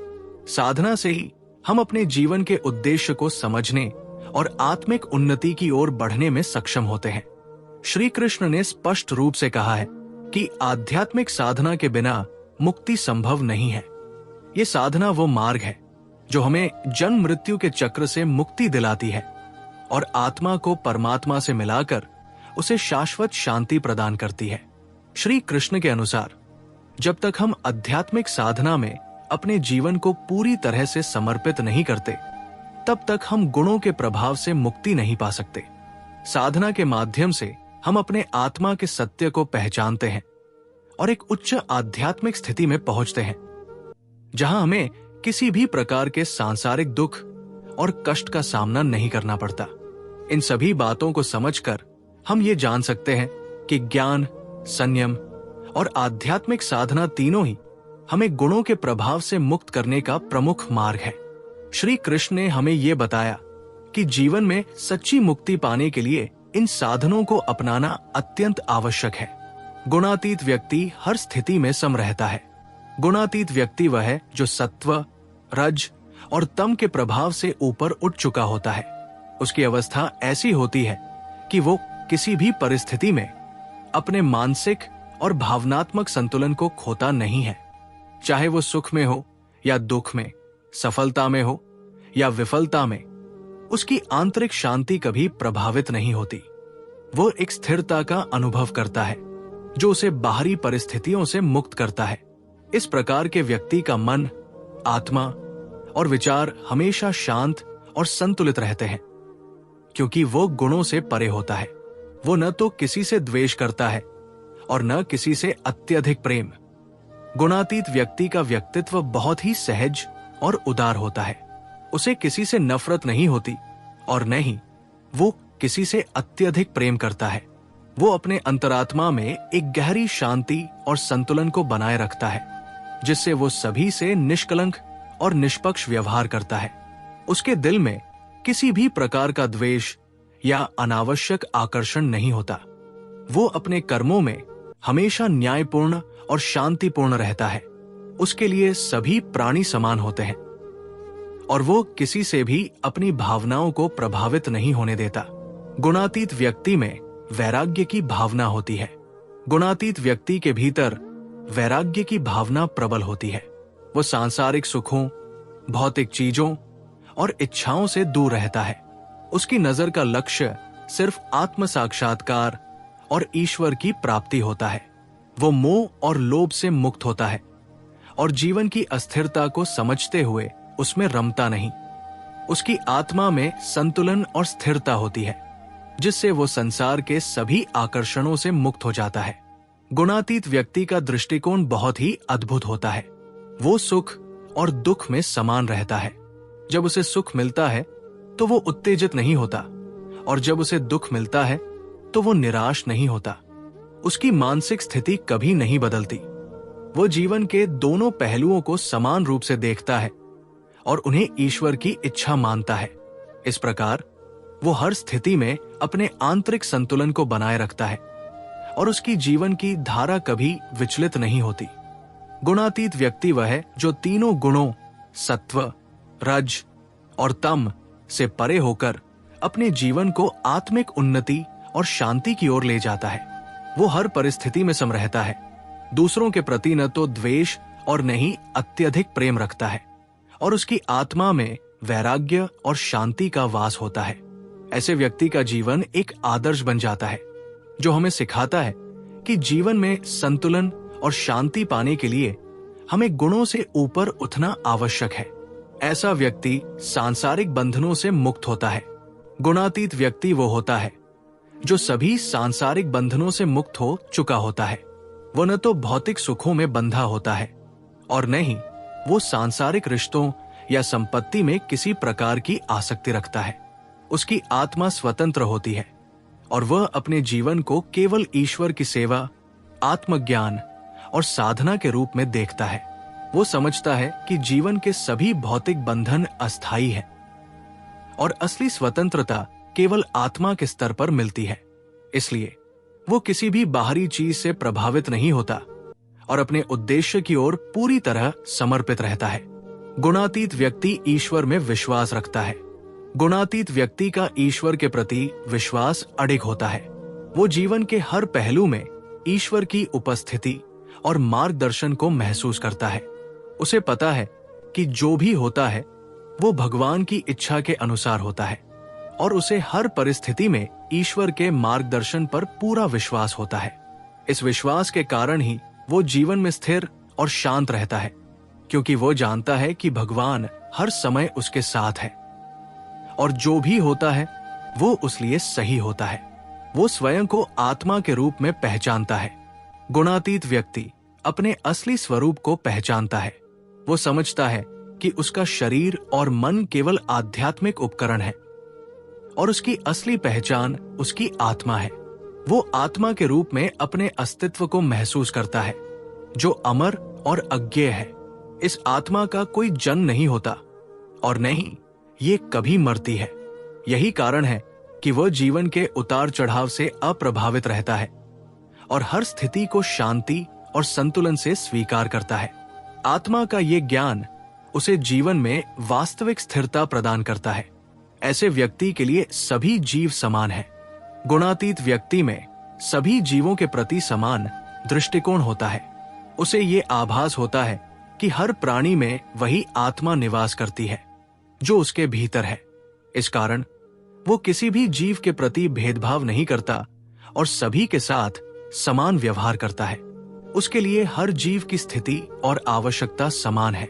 साधना से ही हम अपने जीवन के उद्देश्य को समझने और आत्मिक उन्नति की ओर बढ़ने में सक्षम होते हैं। श्री कृष्ण ने स्पष्ट रूप से कहा है कि आध्यात्मिक साधना के बिना मुक्ति संभव नहीं है। ये साधना वो मार्ग है जो हमें जन्म मृत्यु के चक्र से मुक्ति दिलाती है और आत्मा को परमात्मा से मिलाकर उसे शाश्वत शांति प्रदान करती है। श्री कृष्ण के अनुसार जब तक हम आध्यात्मिक साधना में अपने जीवन को पूरी तरह से समर्पित नहीं करते, तब तक हम गुणों के प्रभाव से मुक्ति नहीं पा सकते। साधना के माध्यम से हम अपने आत्मा के सत्य को पहचानते हैं और एक उच्च आध्यात्मिक स्थिति में पहुंचते हैं, जहां हमें किसी भी प्रकार के सांसारिक दुख और कष्ट का सामना नहीं करना पड़ता। इन सभी बातों को समझकर हम ये जान सकते हैं कि ज्ञान, संयम और आध्यात्मिक साधना तीनों ही हमें गुणों के प्रभाव से मुक्त करने का प्रमुख मार्ग है। श्री कृष्ण ने हमें ये बताया कि जीवन में सच्ची मुक्ति पाने के लिए इन साधनों को अपनाना अत्यंत आवश्यक है। गुणातीत व्यक्ति हर स्थिति में सम रहता है। गुणातीत व्यक्ति वह है जो सत्व, रज और तम के प्रभाव से ऊपर उठ चुका होता है। उसकी अवस्था ऐसी होती है कि वो किसी भी परिस्थिति में अपने मानसिक और भावनात्मक संतुलन को खोता नहीं है। चाहे वो सुख में हो या दुख में, सफलता में हो या विफलता में, उसकी आंतरिक शांति कभी प्रभावित नहीं होती। वो एक स्थिरता का अनुभव करता है जो उसे बाहरी परिस्थितियों से मुक्त करता है। इस प्रकार के व्यक्ति का मन, आत्मा और विचार हमेशा शांत और संतुलित रहते हैं, क्योंकि वो गुणों से परे होता है। वो न तो किसी से द्वेष करता है और न किसी से अत्यधिक प्रेम। गुणातीत व्यक्ति का व्यक्तित्व बहुत ही सहज और उदार होता है। उसे किसी से नफरत नहीं होती और न ही वो किसी से अत्यधिक प्रेम करता है। वो अपने अंतरात्मा में एक गहरी शांति और संतुलन को बनाए रखता है, जिससे वो सभी से निष्कलंक और निष्पक्ष व्यवहार करता है। उसके दिल में किसी भी प्रकार का द्वेष या अनावश्यक आकर्षण नहीं होता। वो अपने कर्मों में हमेशा न्यायपूर्ण और शांतिपूर्ण रहता है। उसके लिए सभी प्राणी समान होते हैं और वो किसी से भी अपनी भावनाओं को प्रभावित नहीं होने देता। गुणातीत व्यक्ति में वैराग्य की भावना होती है। गुणातीत व्यक्ति के भीतर वैराग्य की भावना प्रबल होती है। वो सांसारिक सुखों, भौतिक चीजों और इच्छाओं से दूर रहता है। उसकी नजर का लक्ष्य सिर्फ आत्म साक्षात्कार और ईश्वर की प्राप्ति होता है। वो मोह और लोभ से मुक्त होता है और जीवन की अस्थिरता को समझते हुए उसमें रमता नहीं। उसकी आत्मा में संतुलन और स्थिरता होती है, जिससे वो संसार के सभी आकर्षणों से मुक्त हो जाता है। गुणातीत व्यक्ति का दृष्टिकोण बहुत ही अद्भुत होता है। वो सुख और दुख में समान रहता है। जब उसे सुख मिलता है तो वो उत्तेजित नहीं होता और जब उसे दुख मिलता है तो वो निराश नहीं होता। उसकी मानसिक स्थिति कभी नहीं बदलती। वो जीवन के दोनों पहलुओं को समान रूप से देखता है और उन्हें ईश्वर की इच्छा मानता है। इस प्रकार वो हर स्थिति में अपने आंतरिक संतुलन को बनाए रखता है और उसकी जीवन की धारा कभी विचलित नहीं होती। गुणातीत व्यक्ति वह है जो तीनों गुणों सत्व, रज और तम से परे होकर अपने जीवन को आत्मिक उन्नति और शांति की ओर ले जाता है। वो हर परिस्थिति में सम रहता है। दूसरों के प्रति न तो द्वेष और न ही अत्यधिक प्रेम रखता है और उसकी आत्मा में वैराग्य और शांति का वास होता है। ऐसे व्यक्ति का जीवन एक आदर्श बन जाता है, जो हमें सिखाता है कि जीवन में संतुलन और शांति पाने के लिए हमें गुणों से ऊपर उठना आवश्यक है। ऐसा व्यक्ति सांसारिक बंधनों से मुक्त होता है। गुणातीत व्यक्ति वो होता है जो सभी सांसारिक बंधनों से मुक्त हो चुका होता है। वो न तो भौतिक सुखों में बंधा होता है और न ही वो सांसारिक रिश्तों या संपत्ति में किसी प्रकार की आसक्ति रखता है। उसकी आत्मा स्वतंत्र होती है और वह अपने जीवन को केवल ईश्वर की सेवा, आत्मज्ञान और साधना के रूप में देखता है। वो समझता है कि जीवन के सभी भौतिक बंधन अस्थायी है और असली स्वतंत्रता केवल आत्मा के स्तर पर मिलती है। इसलिए वो किसी भी बाहरी चीज से प्रभावित नहीं होता और अपने उद्देश्य की ओर पूरी तरह समर्पित रहता है। गुणातीत व्यक्ति ईश्वर में विश्वास रखता है। गुणातीत व्यक्ति का ईश्वर के प्रति विश्वास अडिग होता है। वो जीवन के हर पहलू में ईश्वर की उपस्थिति और मार्गदर्शन को महसूस करता है। उसे पता है कि जो भी होता है वो भगवान की इच्छा के अनुसार होता है और उसे हर परिस्थिति में ईश्वर के मार्गदर्शन पर पूरा विश्वास होता है। इस विश्वास के कारण ही वो जीवन में स्थिर और शांत रहता है, क्योंकि वो जानता है कि भगवान हर समय उसके साथ है और जो भी होता है वो उस लिए सही होता है। वो स्वयं को आत्मा के रूप में पहचानता है। गुणातीत व्यक्ति अपने असली स्वरूप को पहचानता है। वो समझता है कि उसका शरीर और मन केवल आध्यात्मिक उपकरण है और उसकी असली पहचान उसकी आत्मा है। वो आत्मा के रूप में अपने अस्तित्व को महसूस करता है, जो अमर और अज्ञेय है। इस आत्मा का कोई जन्म नहीं होता और नहीं ये कभी मरती है। यही कारण है कि वह जीवन के उतार चढ़ाव से अप्रभावित रहता है और हर स्थिति को शांति और संतुलन से स्वीकार करता है। आत्मा का ये ज्ञान उसे जीवन में वास्तविक स्थिरता प्रदान करता है। ऐसे व्यक्ति के लिए सभी जीव समान हैं। गुणातीत व्यक्ति में सभी जीवों के प्रति समान दृष्टिकोण होता है। उसे ये आभास होता है कि हर प्राणी में वही आत्मा निवास करती है जो उसके भीतर है। इस कारण वो किसी भी जीव के प्रति भेदभाव नहीं करता और सभी के साथ समान व्यवहार करता है। उसके लिए हर जीव की स्थिति और आवश्यकता समान है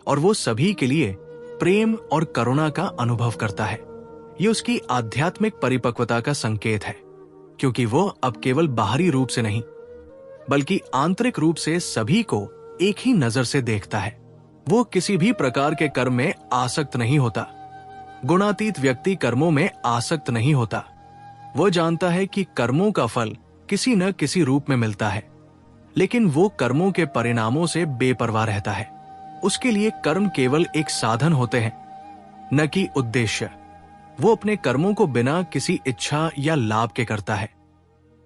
और वो सभी के लिए प्रेम और करुणा का अनुभव करता है। ये उसकी आध्यात्मिक परिपक्वता का संकेत है, क्योंकि वो अब केवल बाहरी रूप से नहीं बल्कि आंतरिक रूप से सभी को एक ही नजर से देखता है। वो किसी भी प्रकार के कर्म में आसक्त नहीं होता। गुणातीत व्यक्ति कर्मों में आसक्त नहीं होता। वो जानता है कि कर्मों का फल किसी न किसी रूप में मिलता है, लेकिन वो कर्मों के परिणामों से बेपरवाह रहता है। उसके लिए कर्म केवल एक साधन होते हैं, न कि उद्देश्य। वो अपने कर्मों को बिना किसी इच्छा या लाभ के करता है,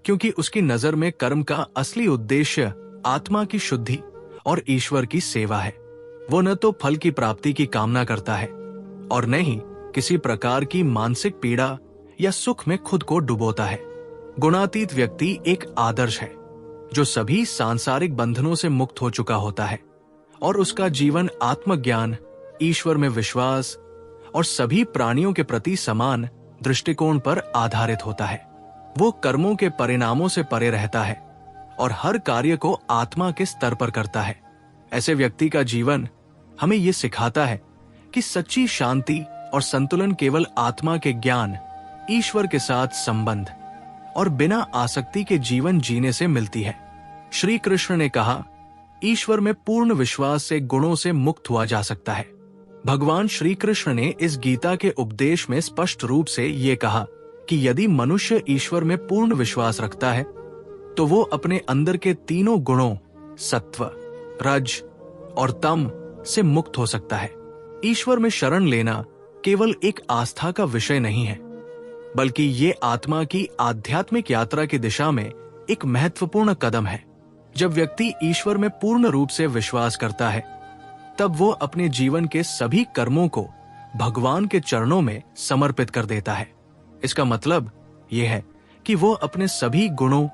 क्योंकि उसकी नजर में कर्म का असली उद्देश्य आत्मा की शुद्धि और ईश्वर की सेवा है। वो न तो फल की प्राप्ति की कामना करता है और न ही किसी प्रकार की मानसिक पीड़ा या सुख में खुद को डुबोता है। गुणातीत व्यक्ति एक आदर्श है जो सभी सांसारिक बंधनों से मुक्त हो चुका होता है और उसका जीवन आत्मज्ञान, ईश्वर में विश्वास और सभी प्राणियों के प्रति समान दृष्टिकोण पर आधारित होता है। वो कर्मों के परिणामों से परे रहता है और हर कार्य को आत्मा के स्तर पर करता है। ऐसे व्यक्ति का जीवन हमें ये सिखाता है कि सच्ची शांति और संतुलन केवल आत्मा के ज्ञान, ईश्वर के साथ संबंध और बिना आसक्ति के जीवन जीने से मिलती है। श्री कृष्ण ने कहा, ईश्वर में पूर्ण विश्वास से गुणों से मुक्त हुआ जा सकता है। भगवान श्री कृष्ण ने इस गीता के उपदेश में स्पष्ट रूप से ये कहा कि यदि मनुष्य ईश्वर में पूर्ण विश्वास रखता है तो वो अपने अंदर के तीनों गुणों सत्व, रज और तम से मुक्त हो सकता है। ईश्वर में शरण लेना केवल एक आस्था का विषय नहीं है, बल्कि ये आत्मा की आध्यात्मिक यात्रा की दिशा में एक महत्वपूर्ण कदम है। जब व्यक्ति ईश्वर में पूर्ण रूप से विश्वास करता है, तब वो अपने जीवन के सभी कर्मों को भगवान के चरणों में समर्पित कर देता है। इसका मतलब यह है कि वो अपने सभी गुणों,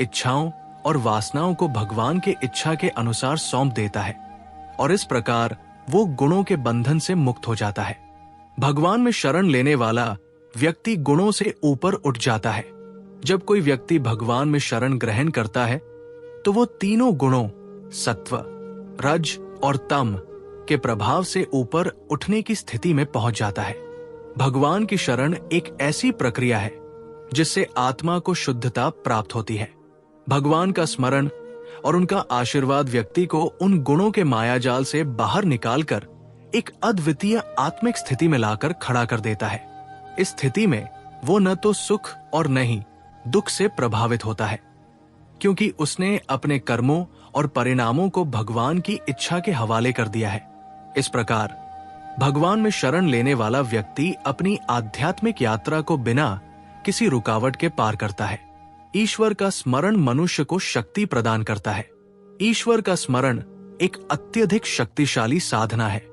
इच्छाओं और वासनाओं को भगवान के इच्छा के अनुसार सौंप देता है और इस प्रकार वो गुणों के बंधन से मुक्त हो जाता है। भगवान में शरण लेने वाला व्यक्ति गुणों से ऊपर उठ जाता है। जब कोई व्यक्ति भगवान में शरण ग्रहण करता है तो वो तीनों गुणों सत्व, रज और तम के प्रभाव से ऊपर उठने की स्थिति में पहुंच जाता है। भगवान की शरण एक ऐसी प्रक्रिया है जिससे आत्मा को शुद्धता प्राप्त होती है। भगवान का स्मरण और उनका आशीर्वाद व्यक्ति को उन गुणों के मायाजाल से बाहर निकालकर एक अद्वितीय आत्मिक स्थिति में लाकर खड़ा कर देता है। इस स्थिति में वो न तो सुख और न ही दुख से प्रभावित होता है, क्योंकि उसने अपने कर्मों और परिणामों को भगवान की इच्छा के हवाले कर दिया है। इस प्रकार भगवान में शरण लेने वाला व्यक्ति अपनी आध्यात्मिक यात्रा को बिना किसी रुकावट के पार करता है। ईश्वर का स्मरण मनुष्य को शक्ति प्रदान करता है। ईश्वर का स्मरण एक अत्यधिक शक्तिशाली साधना है।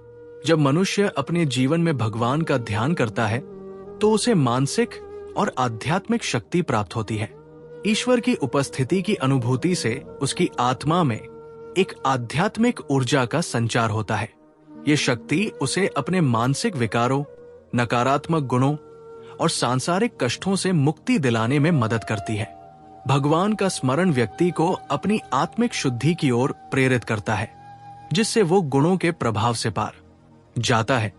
जब मनुष्य अपने जीवन में भगवान का ध्यान करता है तो उसे मानसिक और आध्यात्मिक शक्ति प्राप्त होती है। ईश्वर की उपस्थिति की अनुभूति से उसकी आत्मा में एक आध्यात्मिक ऊर्जा का संचार होता है। ये शक्ति उसे अपने मानसिक विकारों, नकारात्मक गुणों और सांसारिक कष्टों से मुक्ति दिलाने में मदद करती है। भगवान का स्मरण व्यक्ति को अपनी आत्मिक शुद्धि की ओर प्रेरित करता है, जिससे वो गुणों के प्रभाव से पार जाता है।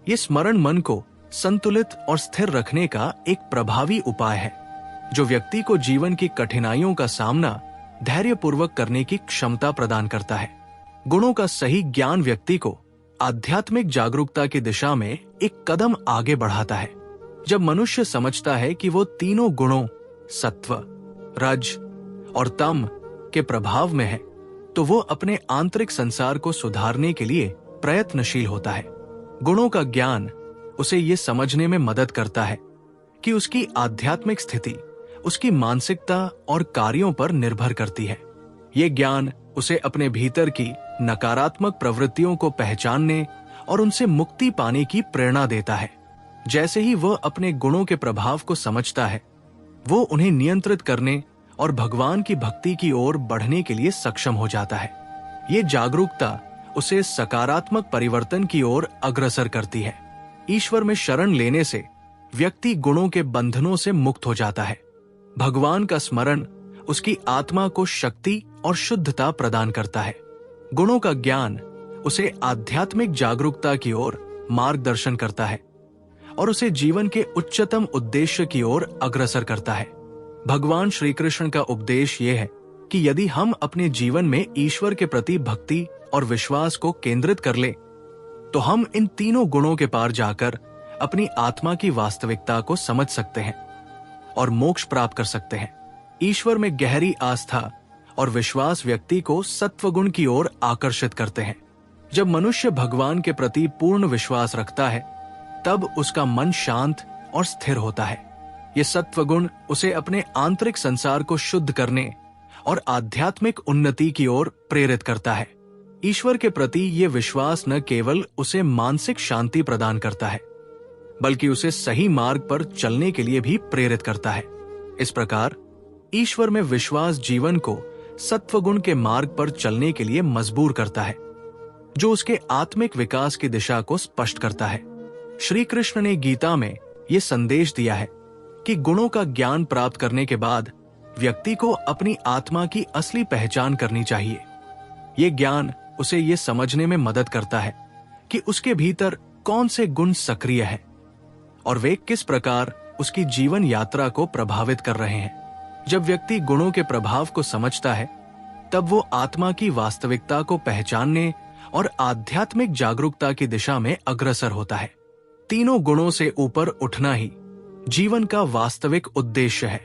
ये स्मरण मन को संतुलित और स्थिर रखने का एक प्रभावी उपाय है, जो व्यक्ति को जीवन की कठिनाइयों का सामना धैर्यपूर्वक करने की क्षमता प्रदान करता है। गुणों का सही ज्ञान व्यक्ति को आध्यात्मिक जागरूकता की दिशा में एक कदम आगे बढ़ाता है। जब मनुष्य समझता है कि वो तीनों गुणों सत्व, रज और तम के प्रभाव में है, तो वो अपने आंतरिक संसार को सुधारने के लिए प्रयत्नशील होता है। गुणों का ज्ञान उसे ये समझने में मदद करता है कि उसकी आध्यात्मिक स्थिति उसकी मानसिकता और कार्यों पर निर्भर करती है। ये ज्ञान उसे अपने भीतर की नकारात्मक प्रवृत्तियों को पहचानने और उनसे मुक्ति पाने की प्रेरणा देता है। जैसे ही वह अपने गुणों के प्रभाव को समझता है, वो उन्हें नियंत्रित करने और भगवान की भक्ति की ओर बढ़ने के लिए सक्षम हो जाता है। ये जागरूकता उसे सकारात्मक परिवर्तन की ओर अग्रसर करती है। ईश्वर में शरण लेने से व्यक्ति गुणों के बंधनों से मुक्त हो जाता है। भगवान का स्मरण उसकी आत्मा को शक्ति और शुद्धता प्रदान करता है। गुणों का ज्ञान उसे आध्यात्मिक जागरूकता की ओर मार्गदर्शन करता है और उसे जीवन के उच्चतम उद्देश्य की ओर अग्रसर करता है। भगवान श्री कृष्ण का उपदेश ये है कि यदि हम अपने जीवन में ईश्वर के प्रति भक्ति और विश्वास को केंद्रित कर ले, तो हम इन तीनों गुणों के पार जाकर अपनी आत्मा की वास्तविकता को समझ सकते हैं और मोक्ष प्राप्त कर सकते हैं। ईश्वर में गहरी आस्था और विश्वास व्यक्ति को सत्वगुण की ओर आकर्षित करते हैं। जब मनुष्य भगवान के प्रति पूर्ण विश्वास रखता है, तब उसका मन शांत और स्थिर होता है। ये सत्वगुण उसे अपने आंतरिक संसार को शुद्ध करने और आध्यात्मिक उन्नति की ओर प्रेरित करता है। ईश्वर के प्रति ये विश्वास न केवल उसे मानसिक शांति प्रदान करता है, बल्कि उसे सही मार्ग पर चलने के लिए भी प्रेरित करता है। इस प्रकार ईश्वर में विश्वास जीवन को सत्वगुण के मार्ग पर चलने के लिए मजबूर करता है, जो उसके आत्मिक विकास की दिशा को स्पष्ट करता है। श्री कृष्ण ने गीता में ये संदेश दिया है कि गुणों का ज्ञान प्राप्त करने के बाद व्यक्ति को अपनी आत्मा की असली पहचान करनी चाहिए। ये ज्ञान उसे ये समझने में मदद करता है कि उसके भीतर कौन से गुण सक्रिय हैं और वे किस प्रकार उसकी जीवन यात्रा को प्रभावित कर रहे हैं। जब व्यक्ति गुणों के प्रभाव को समझता है, तब वो आत्मा की वास्तविकता को पहचानने और आध्यात्मिक जागरूकता की दिशा में अग्रसर होता है। तीनों गुणों से ऊपर उठना ही जीवन का वास्तविक उद्देश्य है।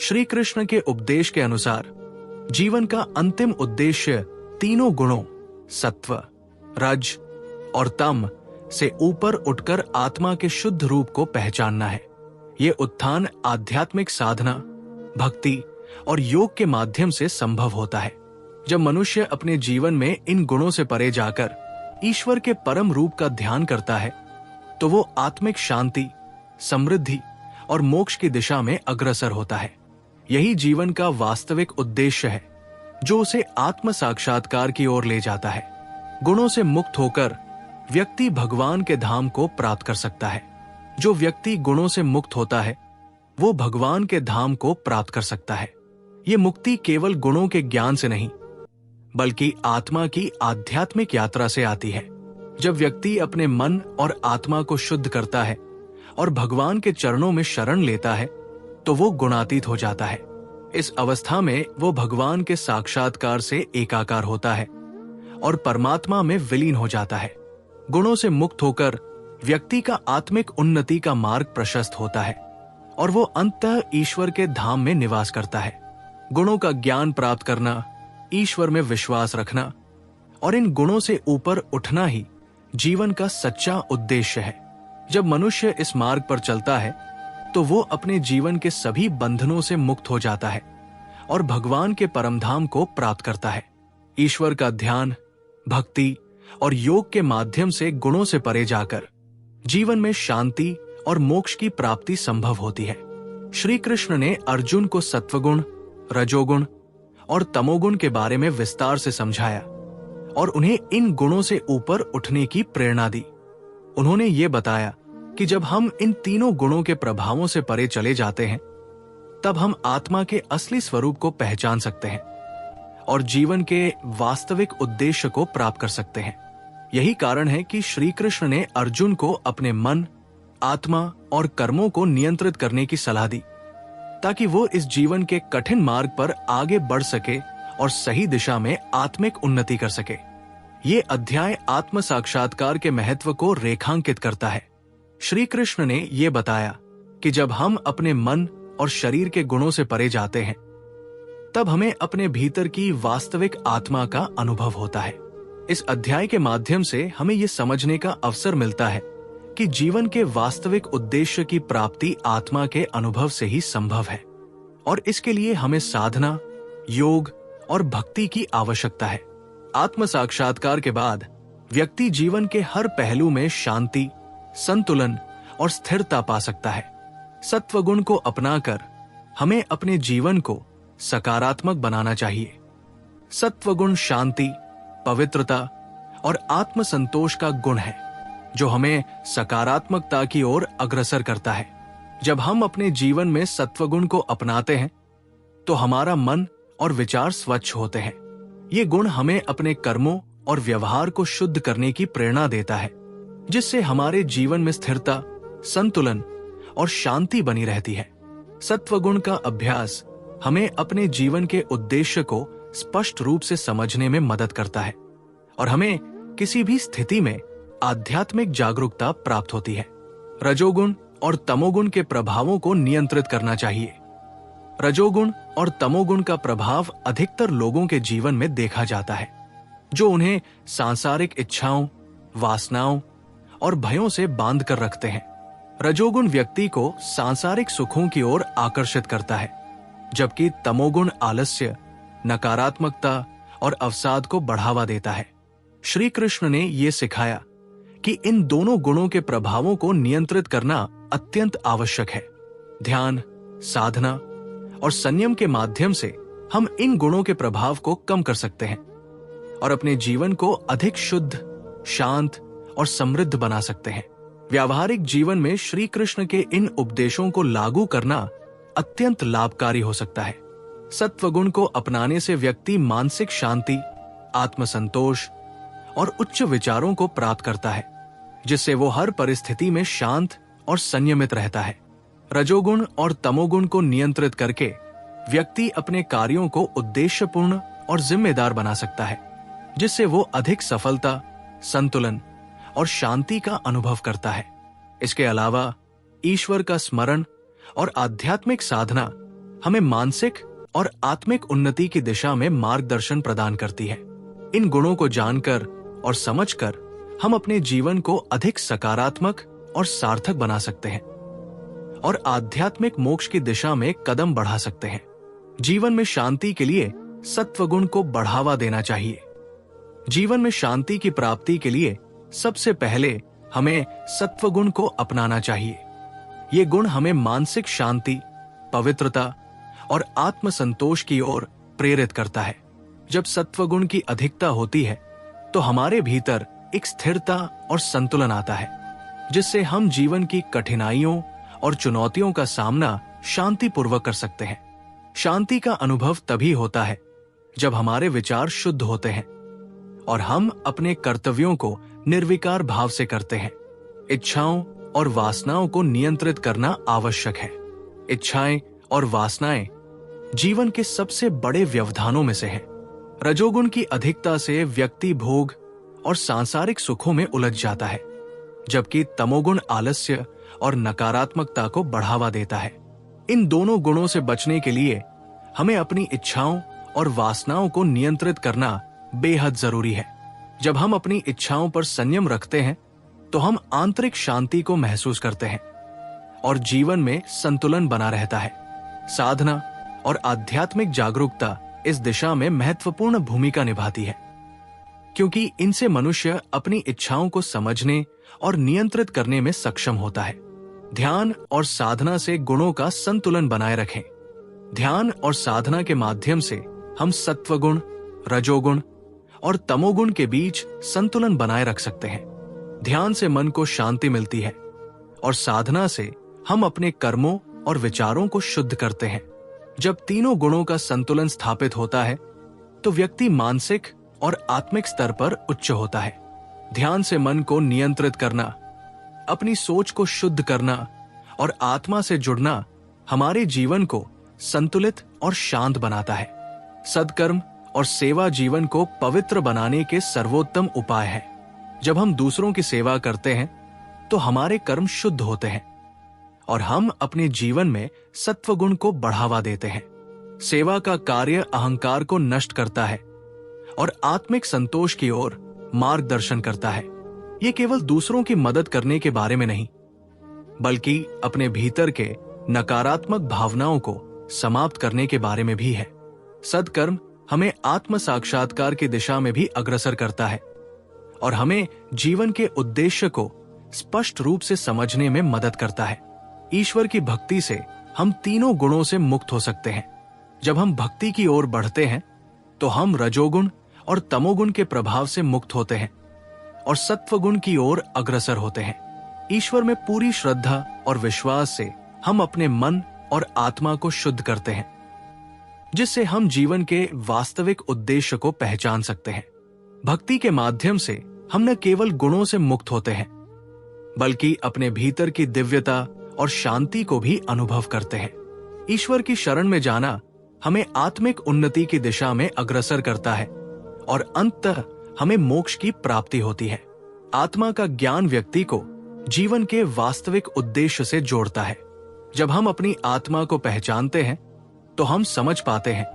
श्री कृष्ण के उपदेश के अनुसार जीवन का अंतिम उद्देश्य तीनों गुणों सत्व, रज और तम से ऊपर उठकर आत्मा के शुद्ध रूप को पहचानना है। ये उत्थान आध्यात्मिक साधना, भक्ति और योग के माध्यम से संभव होता है। जब मनुष्य अपने जीवन में इन गुणों से परे जाकर ईश्वर के परम रूप का ध्यान करता है, तो वो आत्मिक शांति, समृद्धि और मोक्ष की दिशा में अग्रसर होता है। यही जीवन का वास्तविक उद्देश्य है, जो उसे आत्म साक्षात्कार की ओर ले जाता है। गुणों से मुक्त होकर व्यक्ति भगवान के धाम को प्राप्त कर सकता है। जो व्यक्ति गुणों से मुक्त होता है, वो भगवान के धाम को प्राप्त कर सकता है। ये मुक्ति केवल गुणों के ज्ञान से नहीं, बल्कि आत्मा की आध्यात्मिक यात्रा से आती है। जब व्यक्ति अपने मन और आत्मा को शुद्ध करता है और भगवान के चरणों में शरण लेता है, तो वो गुणातीत हो जाता है। इस अवस्था में वो भगवान के साक्षात्कार से एकाकार होता है और परमात्मा में विलीन हो जाता है। गुणों से मुक्त होकर व्यक्ति का आत्मिक उन्नति का मार्ग प्रशस्त होता है और वो अंततः ईश्वर के धाम में निवास करता है। गुणों का ज्ञान प्राप्त करना, ईश्वर में विश्वास रखना और इन गुणों से ऊपर उठना ही जीवन का सच्चा उद्देश्य है। जब मनुष्य इस मार्ग पर चलता है, तो वो अपने जीवन के सभी बंधनों से मुक्त हो जाता है और भगवान के परमधाम को प्राप्त करता है। ईश्वर का ध्यान, भक्ति और योग के माध्यम से गुणों से परे जाकर जीवन में शांति और मोक्ष की प्राप्ति संभव होती है। श्री कृष्ण ने अर्जुन को सत्वगुण, रजोगुण और तमोगुण के बारे में विस्तार से समझाया और उन्हें इन गुणों से ऊपर उठने की प्रेरणा दी। उन्होंने ये बताया कि जब हम इन तीनों गुणों के प्रभावों से परे चले जाते हैं, तब हम आत्मा के असली स्वरूप को पहचान सकते हैं और जीवन के वास्तविक उद्देश्य को प्राप्त कर सकते हैं। यही कारण है कि श्री कृष्ण ने अर्जुन को अपने मन, आत्मा और कर्मों को नियंत्रित करने की सलाह दी, ताकि वो इस जीवन के कठिन मार्ग पर आगे बढ़ सके और सही दिशा में आत्मिक उन्नति कर सके। ये अध्याय आत्म साक्षात्कार के महत्व को रेखांकित करता है। श्री कृष्ण ने ये बताया कि जब हम अपने मन और शरीर के गुणों से परे जाते हैं, तब हमें अपने भीतर की वास्तविक आत्मा का अनुभव होता है। इस अध्याय के माध्यम से हमें ये समझने का अवसर मिलता है कि जीवन के वास्तविक उद्देश्य की प्राप्ति आत्मा के अनुभव से ही संभव है, और इसके लिए हमें साधना, योग और भक्ति की आवश्यकता है। आत्म साक्षात्कार के बाद व्यक्ति जीवन के हर पहलू में शांति, संतुलन और स्थिरता पा सकता है। सत्वगुण को अपनाकर हमें अपने जीवन को सकारात्मक बनाना चाहिए। सत्वगुण शांति, पवित्रता और आत्मसंतोष का गुण है जो हमें सकारात्मकता की ओर अग्रसर करता है। जब हम अपने जीवन में सत्वगुण को अपनाते हैं तो हमारा मन और विचार स्वच्छ होते हैं। ये गुण हमें अपने कर्मों और व्यवहार को शुद्ध करने की प्रेरणा देता है, जिससे हमारे जीवन में स्थिरता, संतुलन और शांति बनी रहती है। सत्वगुण का अभ्यास हमें अपने जीवन के उद्देश्य को स्पष्ट रूप से समझने में मदद करता है और हमें किसी भी स्थिति में आध्यात्मिक जागरूकता प्राप्त होती है। रजोगुण और तमोगुण के प्रभावों को नियंत्रित करना चाहिए। रजोगुण और तमोगुण का प्रभाव अधिकतर लोगों के जीवन में देखा जाता है, जो उन्हें सांसारिक इच्छाओं, वासनाओं और भयों से बांध कर रखते हैं। रजोगुण व्यक्ति को सांसारिक सुखों की ओर आकर्षित करता है, जबकि तमोगुण आलस्य, नकारात्मकता और अवसाद को बढ़ावा देता है। श्री कृष्ण ने यह सिखाया कि इन दोनों गुणों के प्रभावों को नियंत्रित करना अत्यंत आवश्यक है। ध्यान, साधना और संयम के माध्यम से हम इन गुणों के प्रभाव को कम कर सकते हैं और अपने जीवन को अधिक शुद्ध, शांत और समृद्ध बना सकते हैं। व्यावहारिक जीवन में श्री कृष्ण के इन उपदेशों को लागू करना अत्यंत लाभकारी हो सकता है। सत्वगुण को अपनाने से व्यक्ति मानसिक शांति, आत्मसंतोष और उच्च विचारों को प्राप्त करता है, जिससे वो हर परिस्थिति में शांत और संयमित रहता है। रजोगुण और तमोगुण को नियंत्रित करके व्यक्ति अपने कार्यों को उद्देश्यपूर्ण और जिम्मेदार बना सकता है, जिससे वो अधिक सफलता, संतुलन और शांति का अनुभव करता है। इसके अलावा ईश्वर का स्मरण और आध्यात्मिक साधना हमें मानसिक और आत्मिक उन्नति की दिशा में मार्गदर्शन प्रदान करती है। इन गुणों को जानकर और समझकर हम अपने जीवन को अधिक सकारात्मक और सार्थक बना सकते हैं और आध्यात्मिक मोक्ष की दिशा में कदम बढ़ा सकते हैं। जीवन में शांति के लिए सत्वगुण को बढ़ावा देना चाहिए। जीवन में शांति की प्राप्ति के लिए सबसे पहले हमें सत्वगुण को अपनाना चाहिए। ये गुण हमें मानसिक शांति, पवित्रता और आत्मसंतोष की ओर प्रेरित करता है। जब सत्वगुण की अधिकता होती है तो हमारे भीतर एक स्थिरता और संतुलन आता है, जिससे हम जीवन की कठिनाइयों और चुनौतियों का सामना शांतिपूर्वक कर सकते हैं। शांति का अनुभव तभी होता है जब हमारे विचार शुद्ध होते हैं और हम अपने कर्तव्यों को निर्विकार भाव से करते हैं। इच्छाओं और वासनाओं को नियंत्रित करना आवश्यक है। इच्छाएं और वासनाएं जीवन के सबसे बड़े व्यवधानों में से हैं। रजोगुण की अधिकता से व्यक्ति भोग और सांसारिक सुखों में उलझ जाता है, जबकि तमोगुण आलस्य और नकारात्मकता को बढ़ावा देता है। इन दोनों गुणों से बचने के लिए हमें अपनी इच्छाओं और वासनाओं को नियंत्रित करना बेहद जरूरी है। जब हम अपनी इच्छाओं पर संयम रखते हैं तो हम आंतरिक शांति को महसूस करते हैं और जीवन में संतुलन बना रहता है। साधना और आध्यात्मिक जागरूकता इस दिशा में महत्वपूर्ण भूमिका निभाती है, क्योंकि इनसे मनुष्य अपनी इच्छाओं को समझने और नियंत्रित करने में सक्षम होता है। ध्यान और साधना से गुणों का संतुलन बनाए रखें। ध्यान और साधना के माध्यम से हम सत्वगुण, रजोगुण और तमोगुण के बीच संतुलन बनाए रख सकते हैं। ध्यान से मन को शांति मिलती है और साधना से हम अपने कर्मों और विचारों को शुद्ध करते हैं। जब तीनों गुणों का संतुलन स्थापित होता है तो व्यक्ति मानसिक और आत्मिक स्तर पर उच्च होता है। ध्यान से मन को नियंत्रित करना, अपनी सोच को शुद्ध करना और आत्मा से जुड़ना हमारे जीवन को संतुलित और शांत बनाता है। सद्कर्म और सेवा जीवन को पवित्र बनाने के सर्वोत्तम उपाय है। जब हम दूसरों की सेवा करते हैं तो हमारे कर्म शुद्ध होते हैं और हम अपने जीवन में सत्वगुण को बढ़ावा देते हैं। सेवा का कार्य अहंकार को नष्ट करता है और आत्मिक संतोष की ओर मार्गदर्शन करता है। ये केवल दूसरों की मदद करने के बारे में नहीं, बल्कि अपने भीतर के नकारात्मक भावनाओं को समाप्त करने के बारे में भी है। सत्कर्म हमें आत्म साक्षात्कार की दिशा में भी अग्रसर करता है और हमें जीवन के उद्देश्य को स्पष्ट रूप से समझने में मदद करता है। ईश्वर की भक्ति से हम तीनों गुणों से मुक्त हो सकते हैं। जब हम भक्ति की ओर बढ़ते हैं तो हम रजोगुण और तमोगुण के प्रभाव से मुक्त होते हैं और सत्वगुण की ओर अग्रसर होते हैं। ईश्वर में पूरी श्रद्धा और विश्वास से हम अपने मन और आत्मा को शुद्ध करते हैं, जिससे हम जीवन के वास्तविक उद्देश्य को पहचान सकते हैं। भक्ति के माध्यम से हम न केवल गुणों से मुक्त होते हैं, बल्कि अपने भीतर की दिव्यता और शांति को भी अनुभव करते हैं। ईश्वर की शरण में जाना हमें आत्मिक उन्नति की दिशा में अग्रसर करता है और अंततः हमें मोक्ष की प्राप्ति होती है। आत्मा का ज्ञान व्यक्ति को जीवन के वास्तविक उद्देश्य से जोड़ता है। जब हम अपनी आत्मा को पहचानते हैं तो हम समझ पाते हैं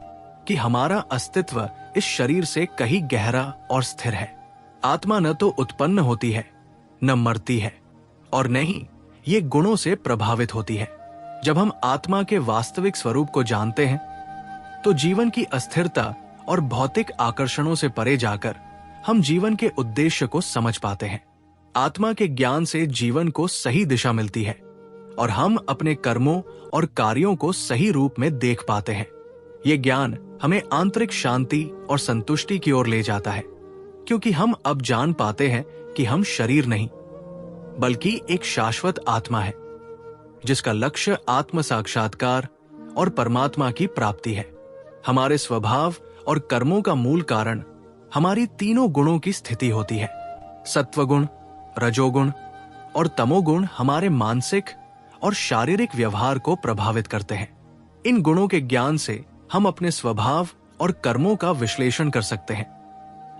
कि हमारा अस्तित्व इस शरीर से कहीं गहरा और स्थिर है। आत्मा न तो उत्पन्न होती है, न मरती है और न ही ये गुणों से प्रभावित होती है। जब हम आत्मा के वास्तविक स्वरूप को जानते हैं तो जीवन की अस्थिरता और भौतिक आकर्षणों से परे जाकर हम जीवन के उद्देश्य को समझ पाते हैं। आत्मा के ज्ञान से जीवन को सही दिशा मिलती है और हम अपने कर्मों और कार्यों को सही रूप में देख पाते हैं। ये ज्ञान हमें आंतरिक शांति और संतुष्टि की ओर ले जाता है, क्योंकि हम अब जान पाते हैं कि हम शरीर नहीं, बल्कि एक शाश्वत आत्मा है, जिसका लक्ष्य आत्म साक्षात्कार और परमात्मा की प्राप्ति है। हमारे स्वभाव और कर्मों का मूल कारण हमारी तीनों गुणों की स्थिति होती है। सत्वगुण, रजोगुण और तमोगुण हमारे मानसिक और शारीरिक व्यवहार को प्रभावित करते हैं। इन गुणों के ज्ञान से हम अपने स्वभाव और कर्मों का विश्लेषण कर सकते हैं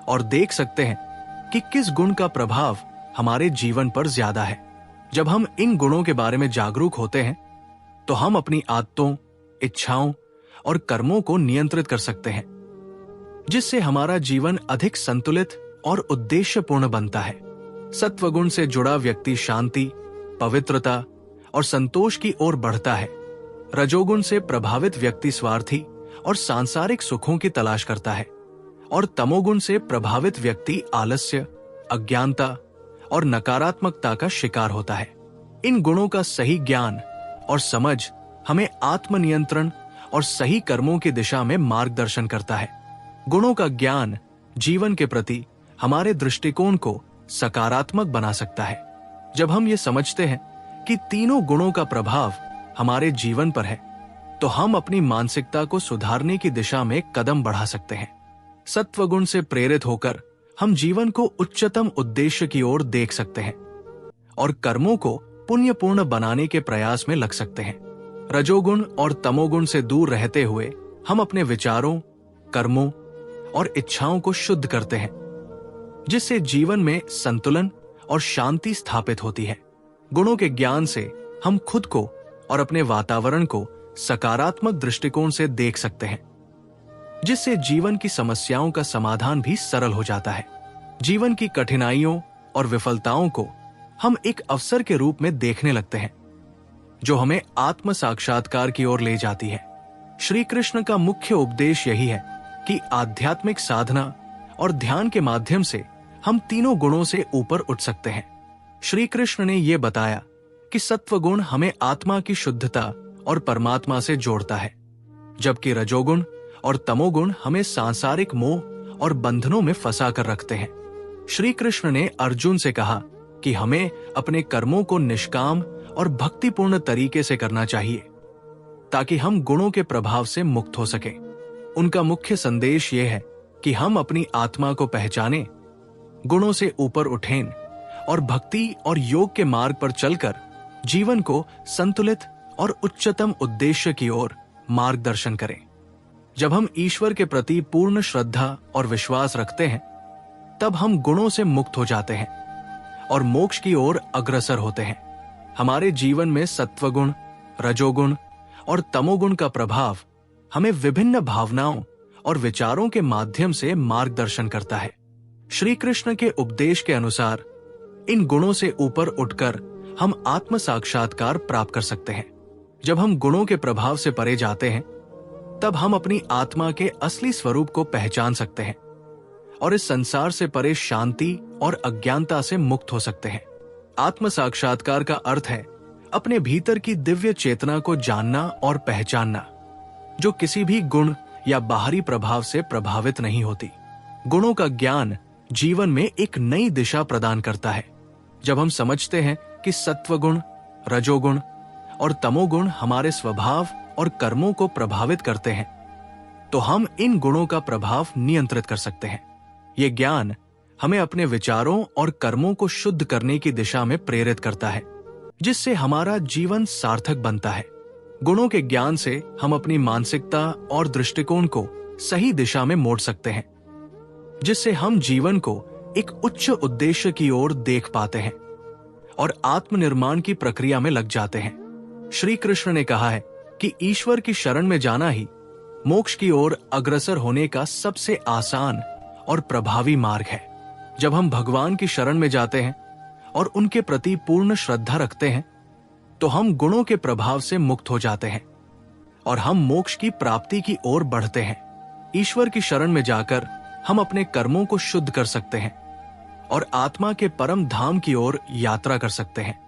और देख सकते हैं कि किस गुण का प्रभाव हमारे जीवन पर ज्यादा है। जब हम इन गुणों के बारे में जागरूक होते हैं तो हम अपनी आदतों, इच्छाओं और कर्मों को नियंत्रित कर सकते हैं, जिससे हमारा जीवन अधिक संतुलित और उद्देश्यपूर्ण बनता है। सत्वगुण से जुड़ा व्यक्ति शांति, पवित्रता और संतोष की ओर बढ़ता है। रजोगुण से प्रभावित व्यक्ति स्वार्थी और सांसारिक सुखों की तलाश करता है और तमोगुण से प्रभावित व्यक्ति आलस्य, अज्ञानता और नकारात्मकता का शिकार होता है। इन गुणों का सही ज्ञान और समझ हमें आत्मनियंत्रण और सही कर्मों की दिशा में मार्गदर्शन करता है। गुणों का ज्ञान जीवन के प्रति हमारे दृष्टिकोण को सकारात्मक बना सकता है। जब हम ये समझते हैं कि तीनों गुणों का प्रभाव हमारे जीवन पर है, तो हम अपनी मानसिकता को सुधारने की दिशा में कदम बढ़ा सकते हैं। सत्वगुण से प्रेरित होकर हम जीवन को उच्चतम उद्देश्य की ओर देख सकते हैं और कर्मों को पुण्यपूर्ण बनाने के प्रयास में लग सकते हैं। रजोगुण और तमोगुण से दूर रहते हुए हम अपने विचारों, कर्मों और इच्छाओं को शुद्ध करते हैं, जिससे जीवन में संतुलन और शांति स्थापित होती है। गुणों के ज्ञान से हम खुद को और अपने वातावरण को सकारात्मक दृष्टिकोण से देख सकते हैं, जिससे जीवन की समस्याओं का समाधान भी सरल हो जाता है। जीवन की कठिनाइयों और विफलताओं को हम एक अवसर के रूप में देखने लगते हैं, जो हमें आत्म साक्षात्कार की ओर ले जाती है। श्री कृष्ण का मुख्य उपदेश यही है कि आध्यात्मिक साधना और ध्यान के माध्यम से हम तीनों गुणों से ऊपर उठ सकते हैं। श्री कृष्ण ने यह बताया कि सत्वगुण हमें आत्मा की शुद्धता और परमात्मा से जोड़ता है, जबकि रजोगुण और तमोगुण हमें सांसारिक मोह और बंधनों में फंसा कर रखते हैं। श्री कृष्ण ने अर्जुन से कहा कि हमें अपने कर्मों को निष्काम और भक्तिपूर्ण तरीके से करना चाहिए, ताकि हम गुणों के प्रभाव से मुक्त हो सके। उनका मुख्य संदेश यह है कि हम अपनी आत्मा को पहचानें, गुणों से ऊपर उठें और भक्ति और योग के मार्ग पर चलकर जीवन को संतुलित और उच्चतम उद्देश्य की ओर मार्गदर्शन करें। जब हम ईश्वर के प्रति पूर्ण श्रद्धा और विश्वास रखते हैं, तब हम गुणों से मुक्त हो जाते हैं और मोक्ष की ओर अग्रसर होते हैं। हमारे जीवन में सत्वगुण, रजोगुण और तमोगुण का प्रभाव हमें विभिन्न भावनाओं और विचारों के माध्यम से मार्गदर्शन करता है। श्री कृष्ण के उपदेश के अनुसार इन गुणों से ऊपर उठकर हम आत्म साक्षात्कार प्राप्त कर सकते हैं। जब हम गुणों के प्रभाव से परे जाते हैं, तब हम अपनी आत्मा के असली स्वरूप को पहचान सकते हैं और इस संसार से परे शांति और अज्ञानता से मुक्त हो सकते हैं। आत्म साक्षात्कार का अर्थ है अपने भीतर की दिव्य चेतना को जानना और पहचानना, जो किसी भी गुण या बाहरी प्रभाव से प्रभावित नहीं होती। गुणों का ज्ञान जीवन में एक नई दिशा प्रदान करता है। जब हम समझते हैं कि सत्वगुण, रजोगुण और तमोगुण हमारे स्वभाव और कर्मों को प्रभावित करते हैं, तो हम इन गुणों का प्रभाव नियंत्रित कर सकते हैं। ये ज्ञान हमें अपने विचारों और कर्मों को शुद्ध करने की दिशा में प्रेरित करता है, जिससे हमारा जीवन सार्थक बनता है। गुणों के ज्ञान से हम अपनी मानसिकता और दृष्टिकोण को सही दिशा में मोड़ सकते हैं, जिससे हम जीवन को एक उच्च उद्देश्य की ओर देख पाते हैं और आत्मनिर्माण की प्रक्रिया में लग जाते हैं। श्री कृष्ण ने कहा है कि ईश्वर की शरण में जाना ही मोक्ष की ओर अग्रसर होने का सबसे आसान और प्रभावी मार्ग है। जब हम भगवान की शरण में जाते हैं और उनके प्रति पूर्ण श्रद्धा रखते हैं, तो हम गुणों के प्रभाव से मुक्त हो जाते हैं और हम मोक्ष की प्राप्ति की ओर बढ़ते हैं। ईश्वर की शरण में जाकर हम अपने कर्मों को शुद्ध कर सकते हैं और आत्मा के परम धाम की ओर यात्रा कर सकते हैं,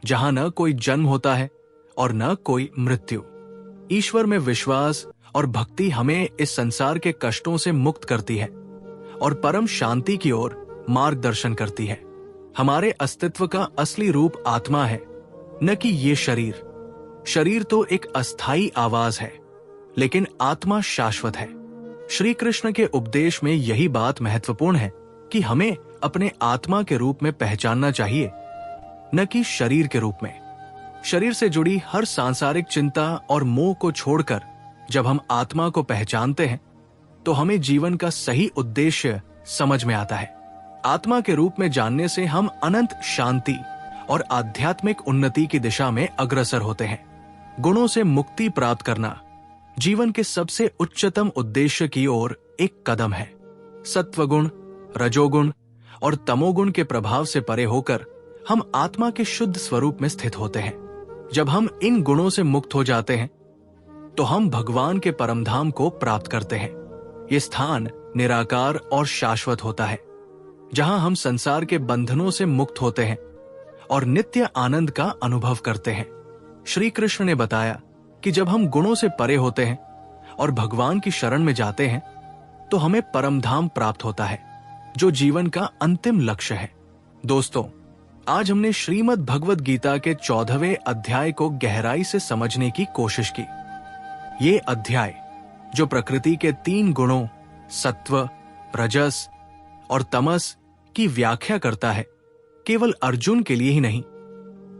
जहां न कोई जन्म होता है और न कोई मृत्यु। ईश्वर में विश्वास और भक्ति हमें इस संसार के कष्टों से मुक्त करती है और परम शांति की ओर मार्गदर्शन करती है। हमारे अस्तित्व का असली रूप आत्मा है, न कि ये शरीर। शरीर तो एक अस्थाई आवाज है, लेकिन आत्मा शाश्वत है। श्री कृष्ण के उपदेश में यही बात महत्वपूर्ण है कि हमें अपने आत्मा के रूप में पहचानना चाहिए, न कि शरीर के रूप में। शरीर से जुड़ी हर सांसारिक चिंता और मोह को छोड़कर जब हम आत्मा को पहचानते हैं, तो हमें जीवन का सही उद्देश्य समझ में आता है। आत्मा के रूप में जानने से हम अनंत शांति और आध्यात्मिक उन्नति की दिशा में अग्रसर होते हैं। गुणों से मुक्ति प्राप्त करना जीवन के सबसे उच्चतम उद्देश्य की ओर एक कदम है। सत्वगुण, रजोगुण और तमोगुण के प्रभाव से परे होकर हम आत्मा के शुद्ध स्वरूप में स्थित होते हैं। जब हम इन गुणों से मुक्त हो जाते हैं, तो हम भगवान के परमधाम को प्राप्त करते हैं। ये स्थान निराकार और शाश्वत होता है, जहां हम संसार के बंधनों से मुक्त होते हैं और नित्य आनंद का अनुभव करते हैं। श्री कृष्ण ने बताया कि जब हम गुणों से परे होते हैं और भगवान की शरण में जाते हैं, तो हमें परमधाम प्राप्त होता है, जो जीवन का अंतिम लक्ष्य है। दोस्तों, आज हमने श्रीमद् भगवद गीता के 14वें अध्याय को गहराई से समझने की कोशिश की। ये अध्याय, जो प्रकृति के 3 गुणों सत्व, रजस और तमस की व्याख्या करता है, केवल अर्जुन के लिए ही नहीं,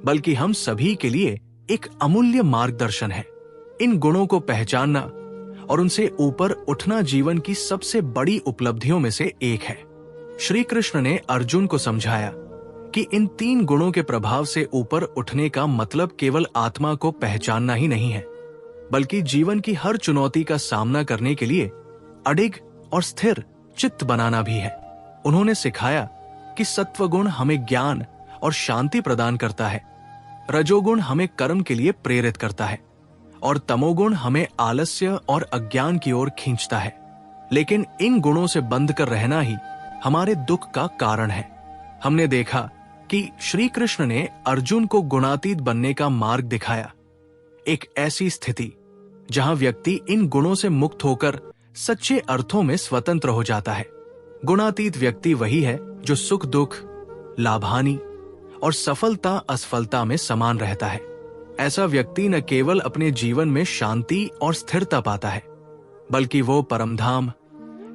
बल्कि हम सभी के लिए एक अमूल्य मार्गदर्शन है। इन गुणों को पहचानना और उनसे ऊपर उठना जीवन की सबसे बड़ी उपलब्धियों में से एक है। श्री कृष्ण ने अर्जुन को समझाया कि इन 3 गुणों के प्रभाव से ऊपर उठने का मतलब केवल आत्मा को पहचानना ही नहीं है, बल्कि जीवन की हर चुनौती का सामना करने के लिए अडिग और स्थिर चित्त बनाना भी है। उन्होंने सिखाया कि सत्वगुण हमें ज्ञान और शांति प्रदान करता है, रजोगुण हमें कर्म के लिए प्रेरित करता है और तमोगुण हमें आलस्य और अज्ञान की ओर खींचता है। लेकिन इन गुणों से बंध कर रहना ही हमारे दुख का कारण है। हमने देखा कि श्री कृष्ण ने अर्जुन को गुणातीत बनने का मार्ग दिखाया, एक ऐसी स्थिति जहां व्यक्ति इन गुणों से मुक्त होकर सच्चे अर्थों में स्वतंत्र हो जाता है। गुणातीत व्यक्ति वही है जो सुख दुख, लाभानी और सफलता असफलता में समान रहता है। ऐसा व्यक्ति न केवल अपने जीवन में शांति और स्थिरता पाता है, बल्कि वो परमधाम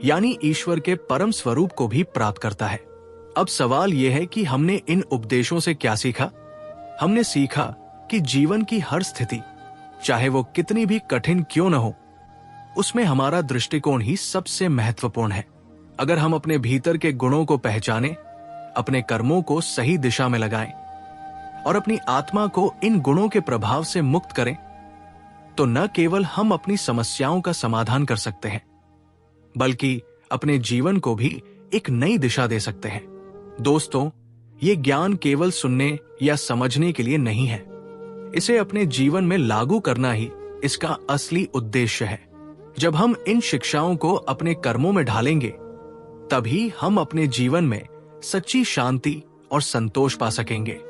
यानी ईश्वर के परम स्वरूप को भी प्राप्त करता है। अब सवाल यह है कि हमने इन उपदेशों से क्या सीखा? हमने सीखा कि जीवन की हर स्थिति, चाहे वो कितनी भी कठिन क्यों न हो, उसमें हमारा दृष्टिकोण ही सबसे महत्वपूर्ण है। अगर हम अपने भीतर के गुणों को पहचानें, अपने कर्मों को सही दिशा में लगाएं और अपनी आत्मा को इन गुणों के प्रभाव से मुक्त करें, तो न केवल हम अपनी समस्याओं का समाधान कर सकते हैं, बल्कि अपने जीवन को भी एक नई दिशा दे सकते हैं। दोस्तों, ये ज्ञान केवल सुनने या समझने के लिए नहीं है। इसे अपने जीवन में लागू करना ही इसका असली उद्देश्य है। जब हम इन शिक्षाओं को अपने कर्मों में ढालेंगे, तभी हम अपने जीवन में सच्ची शांति और संतोष पा सकेंगे।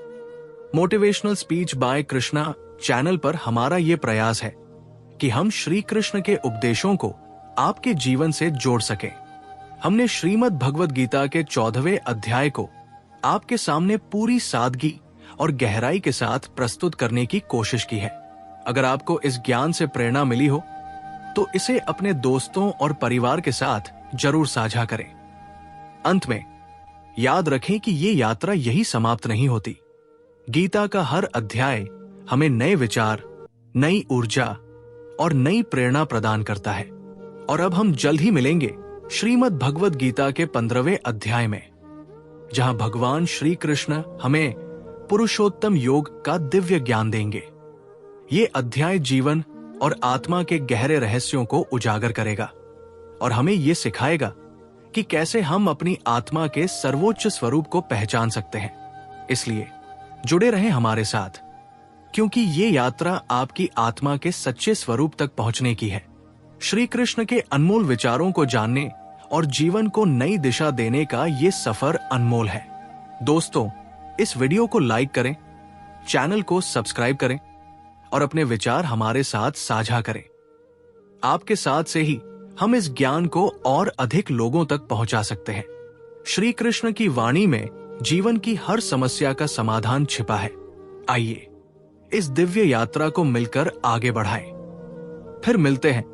Motivational speech bye Krishna channel पर हमारा यह प्रयास है कि हम श्री कृष्ण के उपदेशों को आपके जीवन से जोड़ सकें। हमने श्रीमद् भगवद गीता के 14वें अध्याय को आपके सामने पूरी सादगी और गहराई के साथ प्रस्तुत करने की कोशिश की है। अगर आपको इस ज्ञान से प्रेरणा मिली हो तो इसे अपने दोस्तों और परिवार के साथ जरूर साझा करें। अंत में याद रखें कि ये यात्रा यही समाप्त नहीं होती। गीता का हर अध्याय हमें नए विचार, नई ऊर्जा और नई प्रेरणा प्रदान करता है। और अब हम जल्द ही मिलेंगे श्रीमद् भगवद गीता के 15वें अध्याय में, जहां भगवान श्री कृष्ण हमें पुरुषोत्तम योग का दिव्य ज्ञान देंगे। ये अध्याय जीवन और आत्मा के गहरे रहस्यों को उजागर करेगा और हमें ये सिखाएगा कि कैसे हम अपनी आत्मा के सर्वोच्च स्वरूप को पहचान सकते हैं। इसलिए जुड़े रहें हमारे साथ, क्योंकि ये यात्रा आपकी आत्मा के सच्चे स्वरूप तक पहुंचने की है। श्री कृष्ण के अनमोल विचारों को जानने और जीवन को नई दिशा देने का ये सफर अनमोल है। दोस्तों, इस वीडियो को लाइक करें, चैनल को सब्सक्राइब करें और अपने विचार हमारे साथ साझा करें। आपके साथ से ही हम इस ज्ञान को और अधिक लोगों तक पहुंचा सकते हैं। श्री कृष्ण की वाणी में जीवन की हर समस्या का समाधान छिपा है। आइए इस दिव्य यात्रा को मिलकर आगे बढ़ाएं। फिर मिलते हैं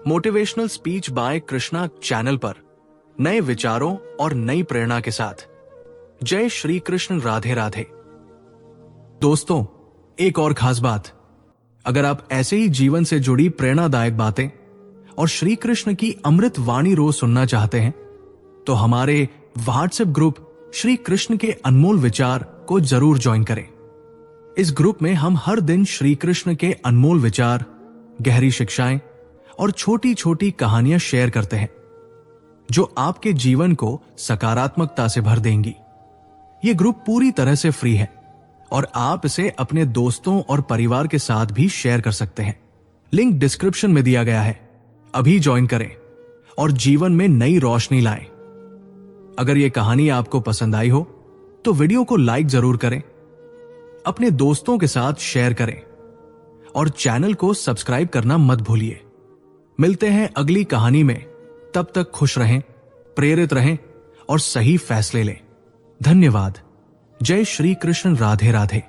motivational speech bye Krishna channel पर नए विचारों और नई प्रेरणा के साथ। जय श्री कृष्ण, राधे राधे। दोस्तों, एक और खास बात, अगर आप ऐसे ही जीवन से जुड़ी प्रेरणादायक बातें और श्री कृष्ण की अमृत वाणी रोज सुनना चाहते हैं, तो हमारे व्हाट्सएप ग्रुप श्री कृष्ण के अनमोल विचार को जरूर ज्वाइन करें। इस ग्रुप में हम हर दिन श्री कृष्ण के अनमोल विचार, गहरी शिक्षाएं और छोटी छोटी कहानियां शेयर करते हैं, जो आपके जीवन को सकारात्मकता से भर देंगी। ये ग्रुप पूरी तरह से फ्री है और आप इसे अपने दोस्तों और परिवार के साथ भी शेयर कर सकते हैं। लिंक डिस्क्रिप्शन में दिया गया है। अभी ज्वाइन करें और जीवन में नई रोशनी लाएं। अगर ये कहानी आपको पसंद आई हो तो वीडियो को लाइक जरूर करें, अपने दोस्तों के साथ शेयर करें और चैनल को सब्सक्राइब करना मत भूलिए। मिलते हैं अगली कहानी में। तब तक खुश रहें, प्रेरित रहें और सही फैसले लें। धन्यवाद। जय श्री कृष्ण, राधे राधे।